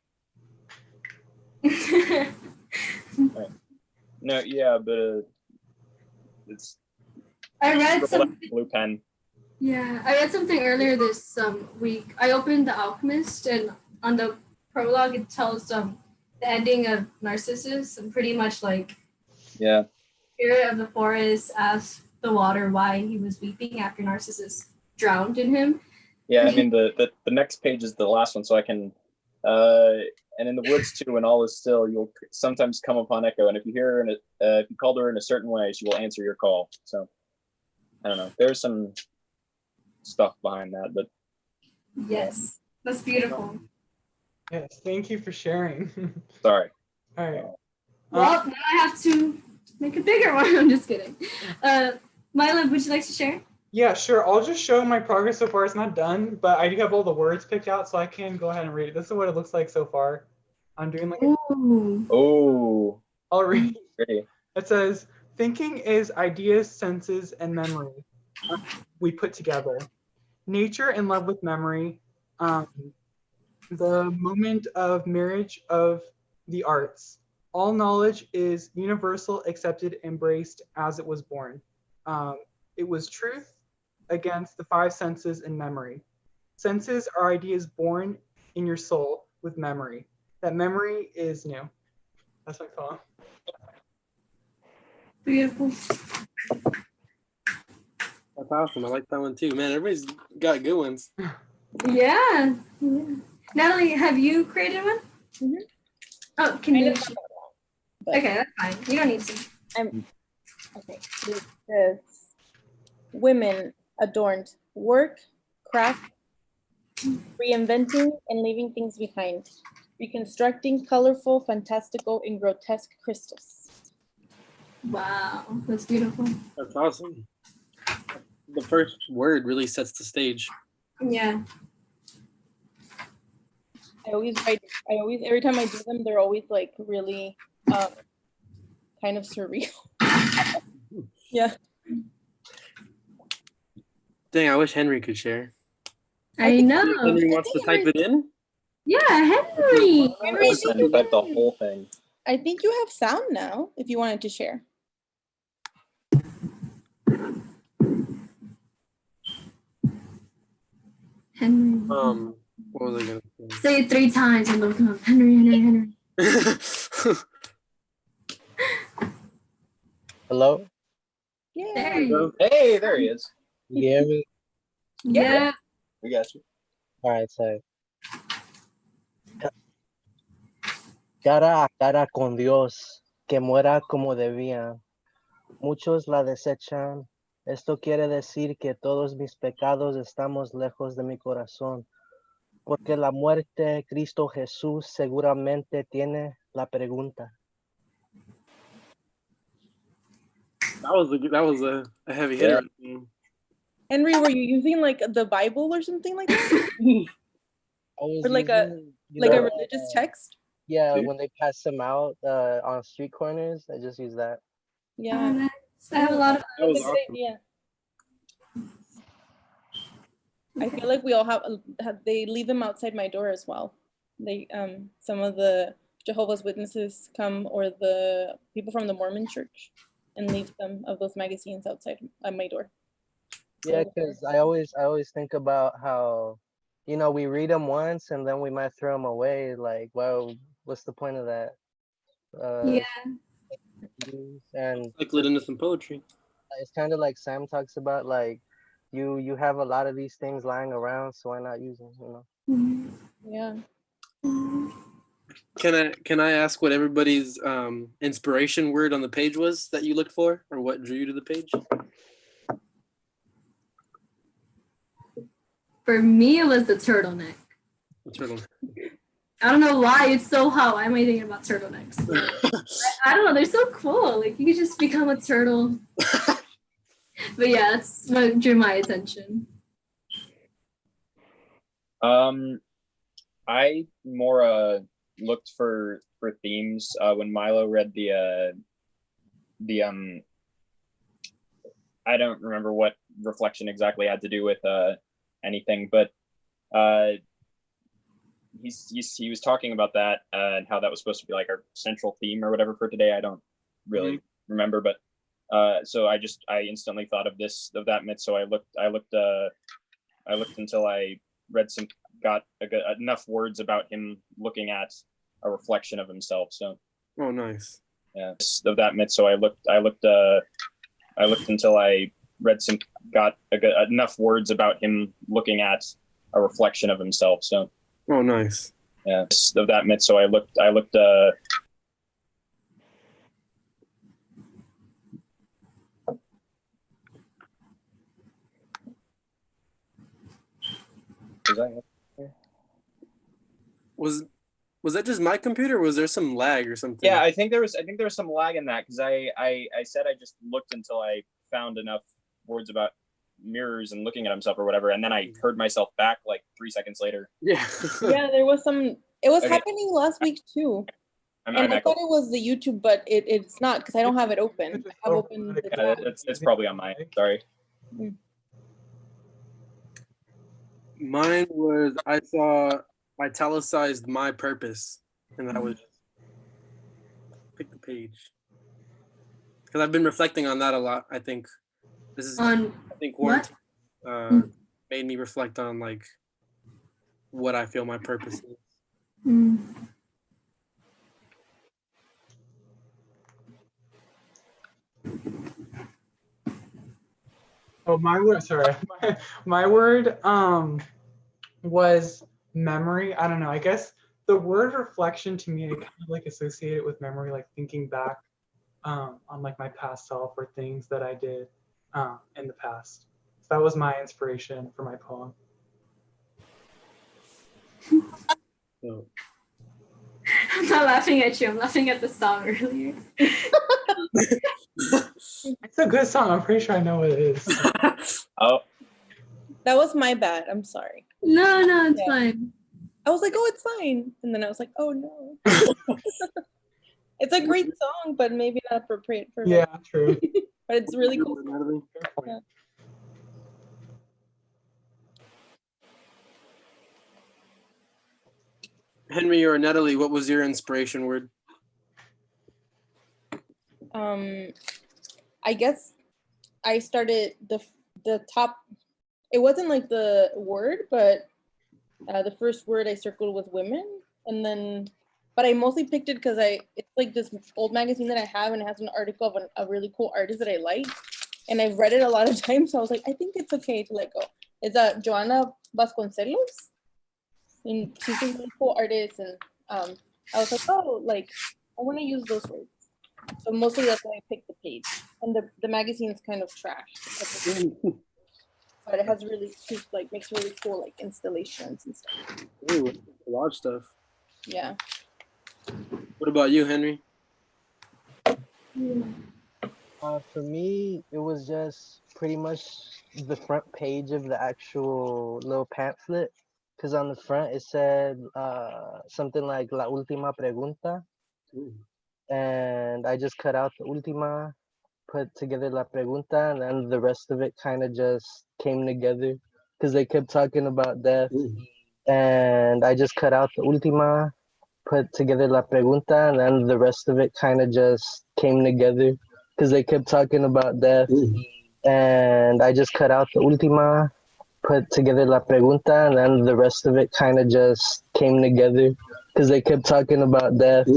D: Right. No. Yeah, but it's.
A: I read some
D: blue pen.
A: Yeah, I read something earlier this week. I opened The Alchemist, and on the prologue, it tells the ending of Narcissus, and pretty much like, Spirit of the Forest asked the water why he was weeping after Narcissus drowned in him.
D: Yeah, I mean the next page is the last one, so I can. And in the woods too, when all is still, you'll sometimes come upon Echo, and if you hear her if you called her in a certain way, she will answer your call. So, I don't know. There's some stuff behind that, but
A: yes, that's beautiful.
B: Yes, thank you for sharing.
D: Sorry.
B: All right.
A: Well, now I have to make a bigger one. I'm just kidding. Milo, would you like to share?
B: Yeah, sure. I'll just show my progress so far. It's not done, but I do have all the words picked out, so I can go ahead and read it. This is what it looks like so far. I'm doing like I'll read.
D: Pretty.
B: It says, thinking is ideas, senses, and memory we put together. Nature in love with memory, the moment of marriage of the arts. All knowledge is universal, accepted, embraced as it was born. It was truth against the five senses and memory. Senses are ideas born in your soul with memory. That memory is new. That's my poem.
A: Beautiful.
C: That's awesome. I like that one too. Man, everybody's got good ones.
A: Yeah. Natalie, have you created one?
E: Mm-hmm.
A: Oh, can you?
E: But
A: Okay, that's fine. You don't need to.
E: Okay. It says, women adorned work, craft, reinventing and leaving things behind, reconstructing colorful, fantastical, and grotesque crystals.
A: Wow, that's beautiful.
C: That's awesome. The first word really sets the stage.
A: Yeah.
E: Every time I do them, they're always like really kind of surreal. Yeah.
C: Dang, I wish Henry could share.
A: I know.
C: Henry wants to type it in?
A: Yeah, Henry.
E: Henry,
D: Type the whole thing.
E: I think you have sound now if you wanted to share.
A: Henry.
C: What was I gonna say?
A: Say it 3 times and they'll come. Henry.
I: Hello?
E: Yeah.
A: There you go.
D: Hey, there he is.
I: You hear me?
A: Yeah.
D: We got you.
I: All right, so. Cara a cara con Dios, que muera como debía. Muchos la desechan. Esto quiere decir que todos mis pecados estamos lejos de mi corazón. Porque la muerte, Cristo Jesús seguramente tiene la pregunta.
C: That was a heavy hitter.
D: Yeah.
E: Henry, were you using like the Bible or something like that? Or like a religious text?
I: Yeah, when they pass them out on street corners, I just use that.
E: Yeah.
A: I have a lot of.
C: That was
E: That's a good idea. I feel like we all have they leave them outside my door as well. They some of the Jehovah's Witnesses come, or the people from the Mormon church, and leave them of those magazines outside my door.
I: Yeah, because I always think about how, you know, we read them once and then we might throw them away. Like, well, what's the point of that?
A: Yeah.
I: And
C: Like lit into some poetry.
I: it's kind of like Sam talks about, like you have a lot of these things lying around, so why not use them? You know?
E: Yeah.
C: Can I ask what everybody's inspiration word on the page was that you looked for, or what drew you to the page?
A: For me, it was the turtleneck.
C: The turtleneck.
A: I don't know why it's so hot. Why am I thinking about turtlenecks? I don't know. They're so cool. Like, you could just become a turtle. But yeah, that's what drew my attention.
D: I more looked for themes when Milo read the I don't remember what reflection exactly had to do with anything, but he was talking about that and how that was supposed to be like our central theme or whatever for today. I don't really remember, but so I instantly thought of that myth. So I looked until I got enough words about him looking at a reflection of himself. So
C: nice.
D: Yeah, of that myth. So I looked until I got enough words about him looking at a reflection of himself. So
C: nice.
D: Yeah, of that myth. So I looked
C: Was that just my computer, or was there some lag or something?
D: Yeah, I think there was some lag in that, because I said I just looked until I found enough words about mirrors and looking at himself or whatever, and then I heard myself back like 3 seconds later.
C: Yeah.
E: Yeah, there was some. It was happening last week too. I thought it was the YouTube, but it's not, because I don't have it open. I have open the tab.
D: It's probably on mine. Sorry.
C: Mine was, I saw italicized my purpose, and I would pick the page, because I've been reflecting on that a lot. I think quarantine made me reflect on like what I feel my purpose is.
B: Oh, my word. Sorry, my word was memory. I don't know. I guess the word reflection to me, I kind of like associate it with memory, like thinking back on like my past self or things that I did in the past. So that was my inspiration for my poem.
A: I'm not laughing at you. I'm laughing at the song earlier.
B: It's a good song. I'm pretty sure I know what it is.
D: Oh.
E: That was my bad. I'm sorry.
A: No, it's fine.
E: I was like, oh, it's fine. And then I was like, oh, no. It's a great song, but maybe not appropriate for me.
B: Yeah, true.
E: But it's really cool.
B: Yeah.
C: Henry or Natalie, what was your inspiration word?
E: I guess I started the top. It wasn't like the word, but the first word I circled was women, and then, but I mostly picked it because it's like this old magazine that I have, and it has an article of a really cool artist that I like, and I've read it a lot of times, so I was like, I think it's okay to let go. It's Joanna Vasconcelos, and she's a really cool artist, and I was like, oh, like I want to use those words. So mostly that's why I picked the page. And the magazine is kind of trash. But it has really cute, like makes really cool like installations and stuff.
C: Ooh, a lot of stuff.
E: Yeah.
C: What about you, Henry?
I: For me, it was just pretty much the front page of the actual little pamphlet. Because on the front it said something like La Última Pregunta. And I just cut out the última, put together la pregunta, and then the rest of it kind of just came together because they kept talking about death. And I just cut out the última, put together la pregunta, and then the rest of it kind of just came together because they kept talking about death. And I just cut out the última, put together la pregunta, and then the rest of it kind of just came together because they kept talking about death.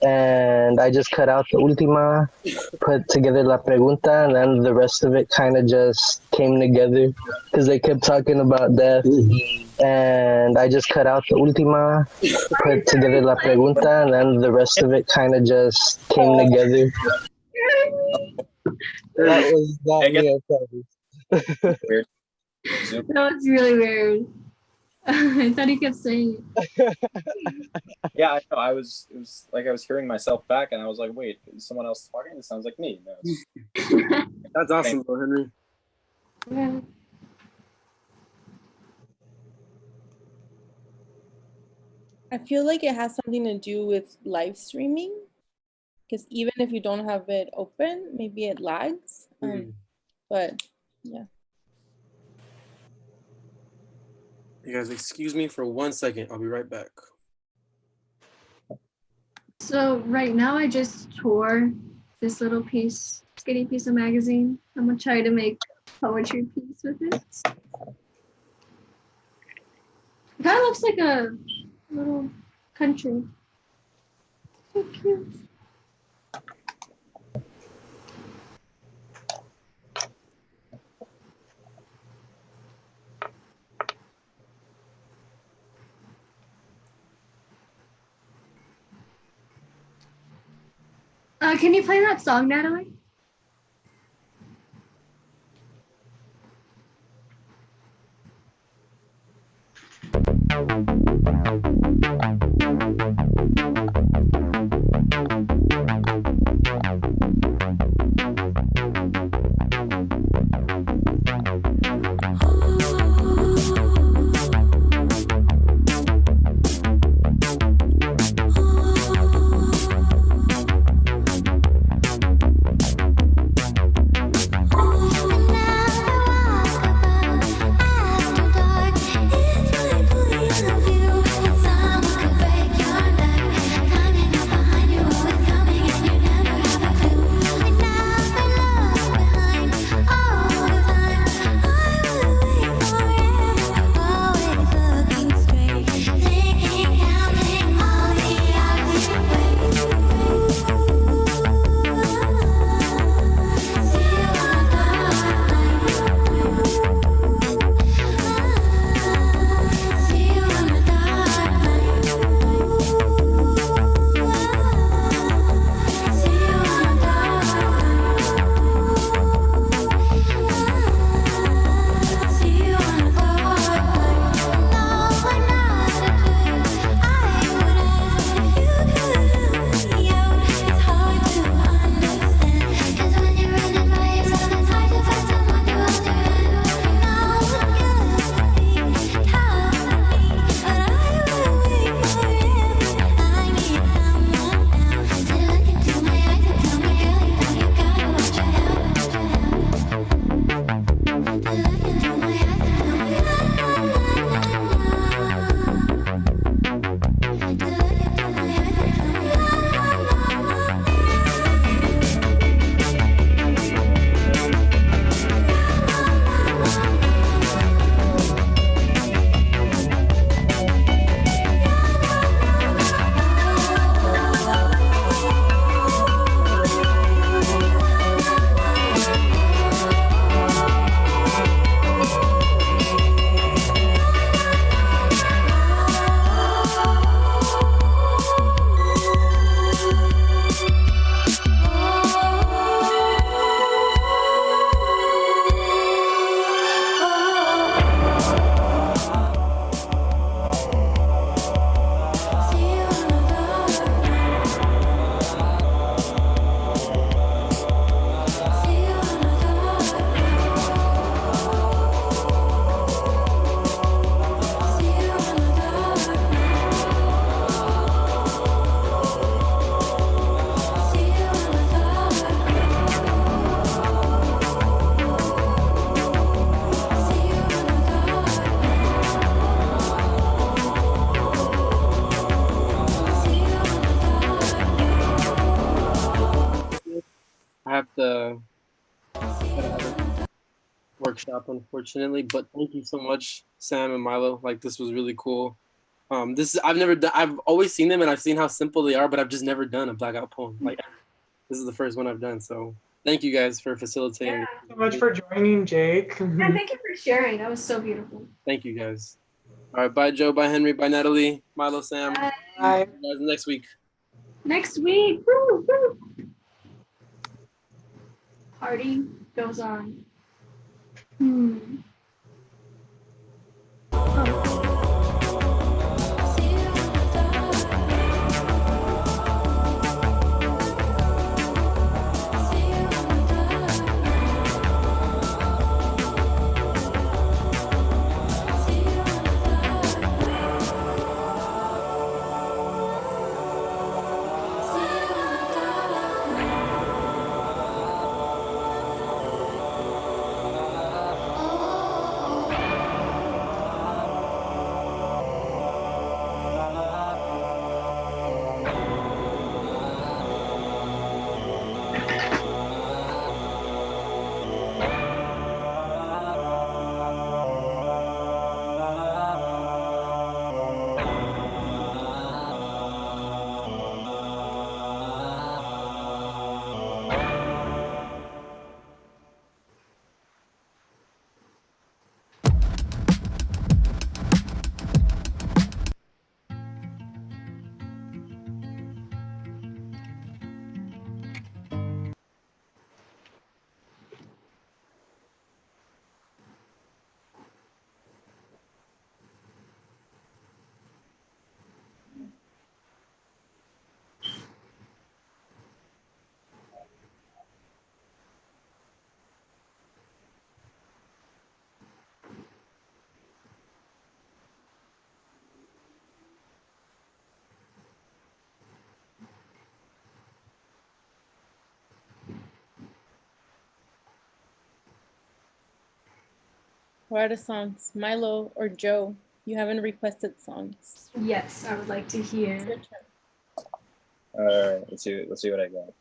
I: And I just cut out the última, put together la pregunta, and then the rest of it kind of just came together because they kept talking about death. And I just cut out the última, put together la pregunta, and then the rest of it kind of just came together. That was not me, I promise.
D: Weird.
A: That was really weird. I thought he kept saying it.
D: Yeah, I know. It was like I was hearing myself back, and I was like, wait, is someone else talking? It sounds like me. No,
C: That's awesome, though, Henry.
A: Yeah.
E: I feel like it has something to do with live streaming, because even if you don't have it open, maybe it lags. But yeah.
C: You guys, excuse me for 1 second. I'll be right back.
A: So right now I just tore this little skinny piece of magazine. I'm gonna try to make a poetry piece with it. It kind of looks like a little country. So cute. Can you play that song, Natalie?
C: I have to workshop, unfortunately, but thank you so much, Sam and Milo. Like, this was really cool. I've never done. I've always seen them and I've seen how simple they are, but I've just never done a blackout poem. Like, this is the first one I've done. So thank you guys for facilitating.
A: Yeah.
B: So much for joining, Jake.
A: Yeah, thank you for sharing. That was so beautiful.
C: Thank you guys. All right, bye Joe, bye Henry, bye Natalie, Milo, Sam.
A: Bye.
B: Bye.
C: See you guys next week.
A: Next week. Woo, woo. Party goes on.
E: We're out of songs. Milo or Joe, you haven't requested songs.
A: Yes, I would like to hear.
E: It's your turn.
D: All right, let's see what I got.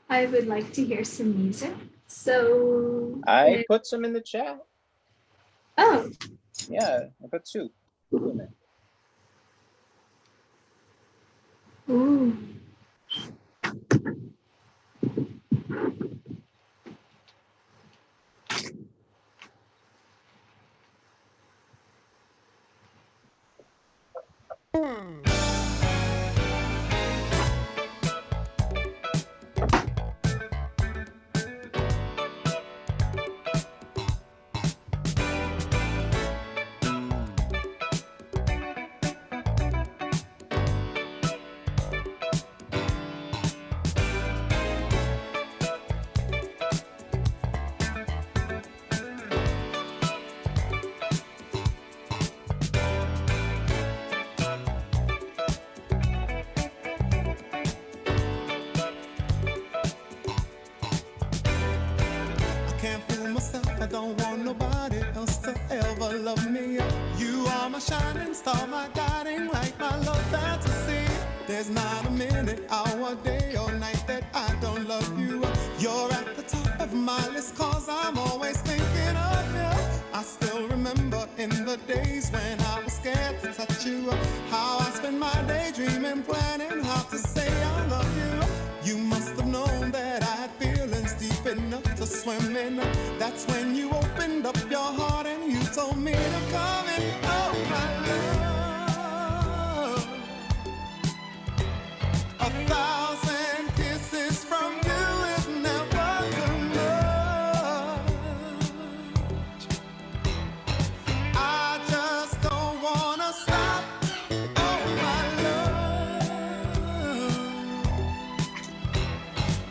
A: I would like to hear some music. So
D: I put some in the chat.
A: Oh,
D: Yeah, I put two in there.
A: ooh.
F: I don't want nobody else to ever love me. You are my shining star, my guiding light, my love fantasy. There's not a minute, hour, day, or night that I don't love you. You're at the top of my list, cause I'm always thinking of you. I still remember in the days when I was scared to touch you, how I spent my day dreaming, planning how to say I love you. You must have known that I had feelings deep enough to swim in. That's when you opened up your heart and you told me to come in. Oh, my love. 1,000 kisses from you is never too much. I just don't wanna stop. Oh, my love.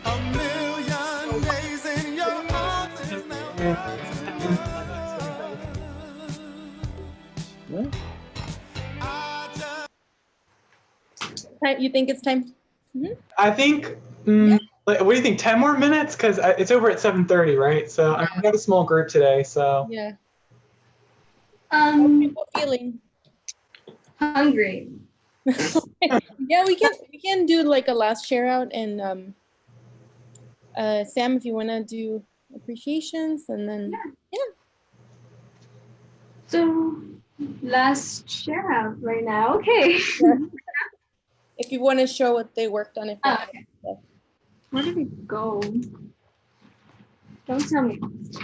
F: A million days in your arms is never too much.
E: You think it's time?
B: I think, what do you think, 10 more minutes? Because it's over at 7:30, right? So I have a small group today, so.
E: Yeah.
A: What
E: feeling?
A: Hungry.
E: Yeah, we can do like a last share out, and Sam, if you want to do appreciations, and then yeah.
A: So last share out right now. Okay.
E: Yeah. If you want to show what they worked on,
A: Okay. Where did it go? Don't tell me.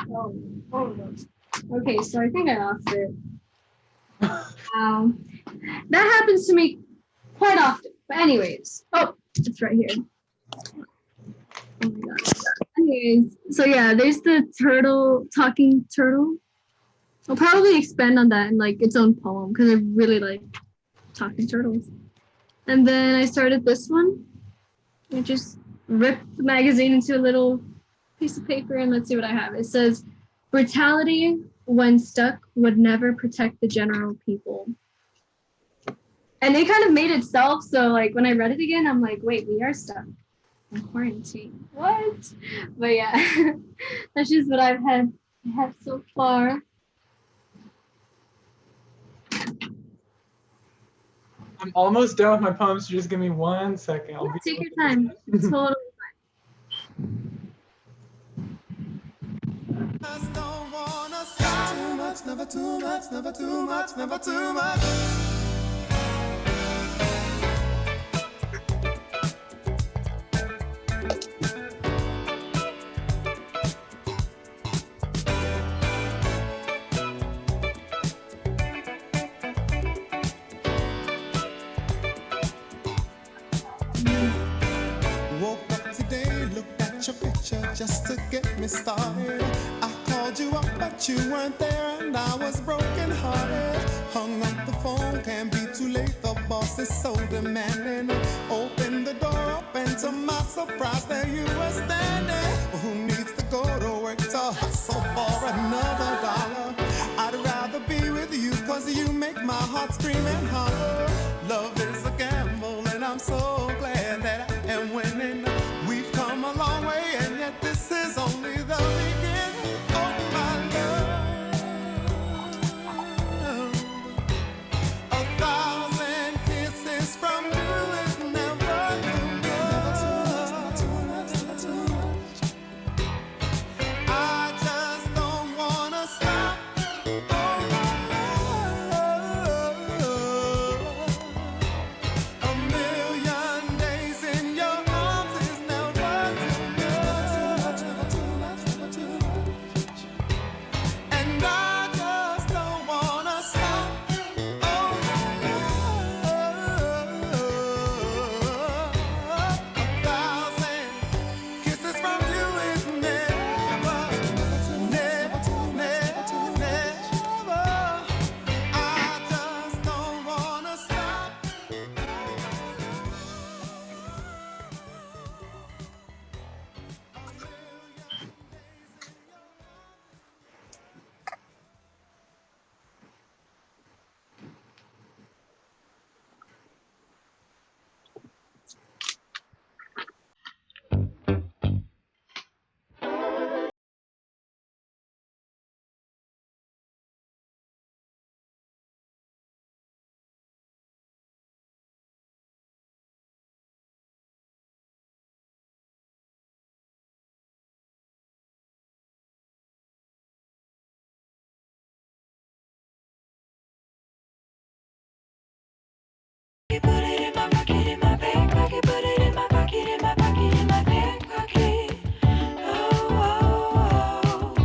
A: Oh, no. Okay, so I think I lost it. That happens to me quite often. But anyways, oh, it's right here. Oh my god. Anyways, so yeah, there's the talking turtle. I'll probably expand on that in like its own poem because I really like talking turtles. And then I started this one. I just ripped the magazine into a little piece of paper and let's see what I have. It says, brutality when stuck would never protect the general people. And it kind of made itself. So like when I read it again, I'm like, wait, we are stuck in quarantine. What? But yeah, that's just what I've had I have so far.
B: I'm almost done with my poems, so just give me 1 second. I'll be
A: Take your time. Totally.
H: Just don't wanna stop. Too much, never too much, never too much, never too much. Woke up today, looked at your picture just to get me started. I called you up, but you weren't there, and I was broken hearted. Hung up the phone, can't be too late. The boss is so demanding. Opened the door up, and to my surprise, there you were standing. Who needs to go to work to hustle for another dollar? I'd rather be with you, 'cause you make my heart scream and holler. Love is a gamble, and I'm so glad that I am winning. We've come a long way, and yet this is only the beginning. Oh, my love, 1,000 kisses from you is never too much. I just don't wanna stop. A million days in your arms is never too much. And I just don't wanna stop. A 1,000 kisses from you is never. I just don't wanna stop.
F: Put it in my pocket, in my back pocket. Put it in my pocket, in my pocket, in my back pocket. Oh, oh, oh.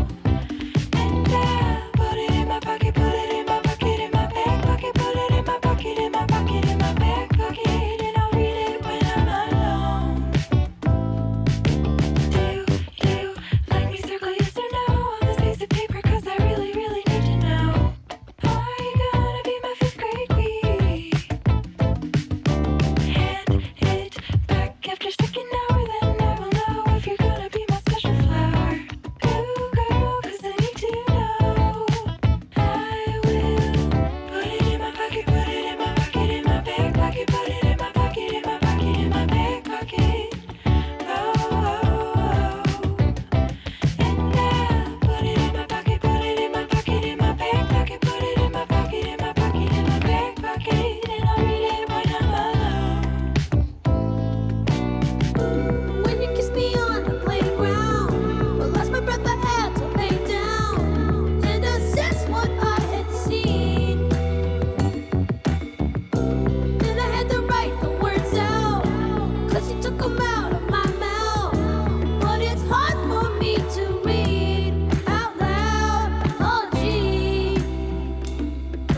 F: And I put it in my pocket, put it in my pocket, in my back pocket. Put it in my pocket, in my pocket, in my back pocket. And I'll read it when I'm alone. Do you like me circle yes or no on this piece of paper? 'Cause I really, really need to know. Are you gonna be my 5th grade queen? Hand it back after second hour, then I will know if you're gonna be my special flower. Ooh, girl, 'cause I need to know. I will put it in my pocket, put it in my pocket, in my back pocket. Put it in my pocket, in my pocket, in my back pocket. Oh, oh, oh. And I put it in my pocket, put it in my pocket, in my back pocket. Put it in my pocket, in my pocket, in my back pocket. And I'll read it when I'm alone. When you kissed me on the playground, I lost my breath, I had to lay down and assess what I had seen. Then I had to write the words out, 'cause you took them out of my mouth. But it's hard for me to read out loud. Oh, gee.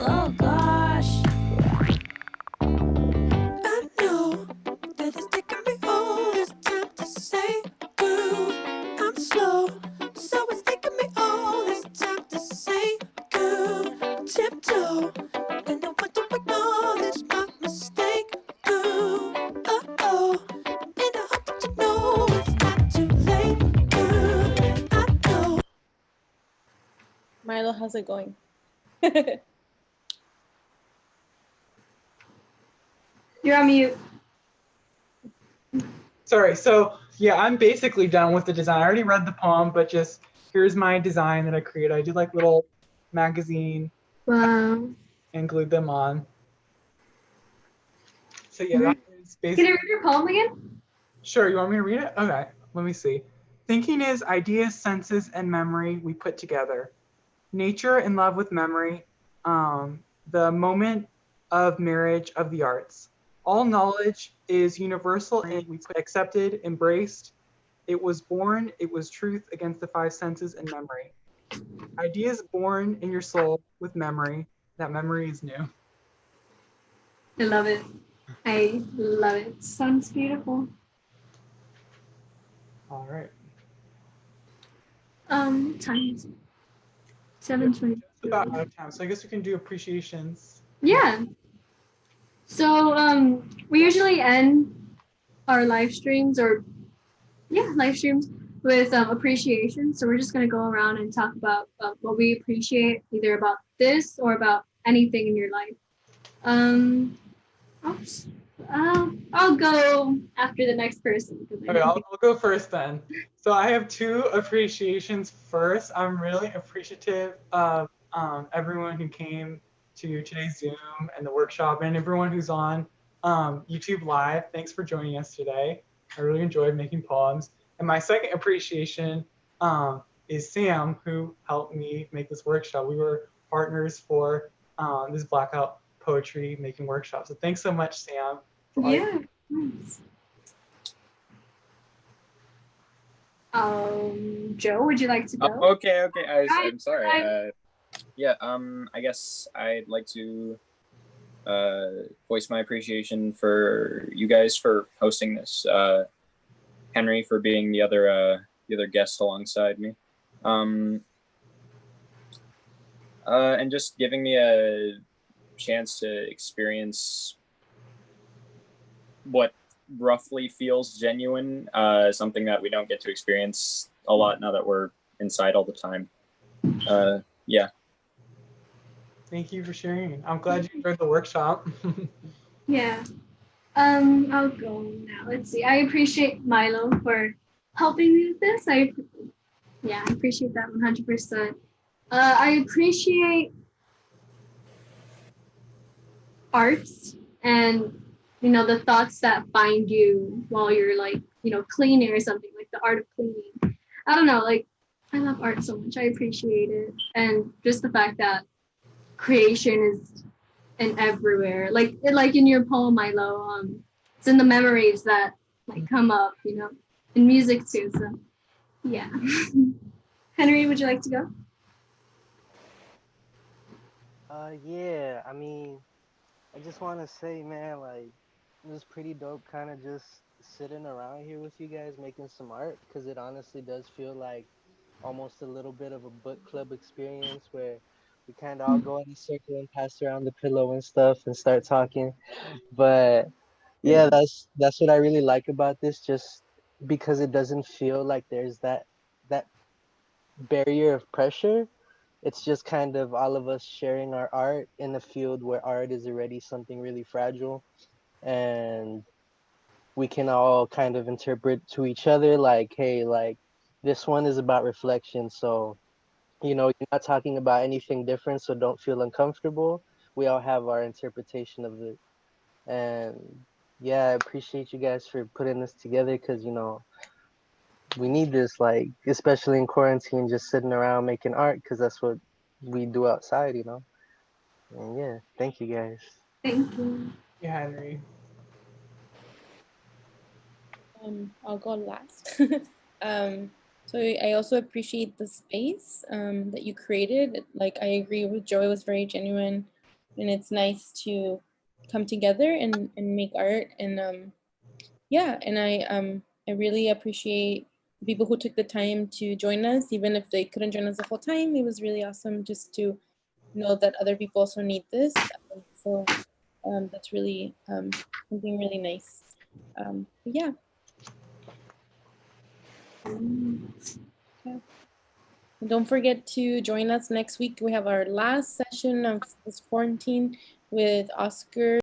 F: Oh, gosh. I know that it's taking me all this time to say good. I'm slow, so it's taking me all this time to say good. Tiptoe, and I want to acknowledge my mistake. Good, oh, and I hope that you know it's not too late. Good, I know.
E: Milo, how's it going?
A: You're on mute.
B: Sorry. So yeah, I'm basically done with the design. I already read the poem, but just here's my design that I created. I did like little magazine
A: Wow.
B: and glued them on. So yeah, that is
A: Can you
B: basically.
A: read your poem again?
B: Sure, you want me to read it? Okay, let me see. Thinking is ideas, senses, and memory we put together. Nature in love with memory, the moment of marriage of the arts. All knowledge is universal and we accepted, embraced. It was born, it was truth against the five senses and memory. Ideas born in your soul with memory. That memory is new.
A: I love it. I love it. Sounds beautiful.
B: All right.
A: Time is 7:20.
B: Just about out of time. So I guess we can do appreciations.
A: Yeah. So we usually end our live streams live streams with appreciation. So we're just gonna go around and talk about what we appreciate, either about this or about anything in your life. I'll go after the next person.
B: Okay, I'll go first then. So I have two appreciations. First, I'm really appreciative of everyone who came to today's Zoom and the workshop, and everyone who's on YouTube Live. Thanks for joining us today. I really enjoyed making poems. And my second appreciation is Sam, who helped me make this workshop. We were partners for this Blackout poetry making workshop. So thanks so much, Sam.
A: Yeah. Nice. Joe, would you like to go?
D: Okay. I'm sorry. Yeah. I guess I'd like to voice my appreciation for you guys for hosting this. Henry for being the other guest alongside me, and just giving me a chance to experience what roughly feels genuine, something that we don't get to experience a lot now that we're inside all the time. Yeah.
B: Thank you for sharing. I'm glad you enjoyed the workshop.
A: Yeah. I'll go now. Let's see. I appreciate Milo for helping me with this. I appreciate that 100%. I appreciate arts and the thoughts that find you while you're cleaning or something, like the art of cleaning. I don't know, I love art so much. I appreciate it, and just the fact that creation is in everywhere. Like in your poem, Milo, it's in the memories that come up, in music too. So yeah. Henry, would you like to go?
I: Yeah, I mean, I just want to say, man, it was pretty dope kind of just sitting around here with you guys making some art, because it honestly does feel like almost a little bit of a book club experience where we kind of all go in a circle and pass around the pillow and stuff and start talking. But yeah, that's what I really like about this, just because it doesn't feel like there's that barrier of pressure. It's just kind of all of us sharing our art in a field where art is already something really fragile, and we can all kind of interpret to each other like, hey, this one is about reflection, so you're not talking about anything different, so don't feel uncomfortable. We all have our interpretation of it. And yeah, I appreciate you guys for putting this together, because we need this, especially in quarantine, just sitting around making art, because that's what we do outside. And yeah, thank you guys.
A: Thank you.
B: Yeah, Henry.
E: I'll go last. So I also appreciate the space that you created. I agree with Joy, it was very genuine, and it's nice to come together and make art. And and I really appreciate the people who took the time to join us, even if they couldn't join us the whole time. It was really awesome just to know that other people also need this. So that's really something really nice. Yeah. And don't forget to join us next week. We have our last session of this quarantine with Oscar.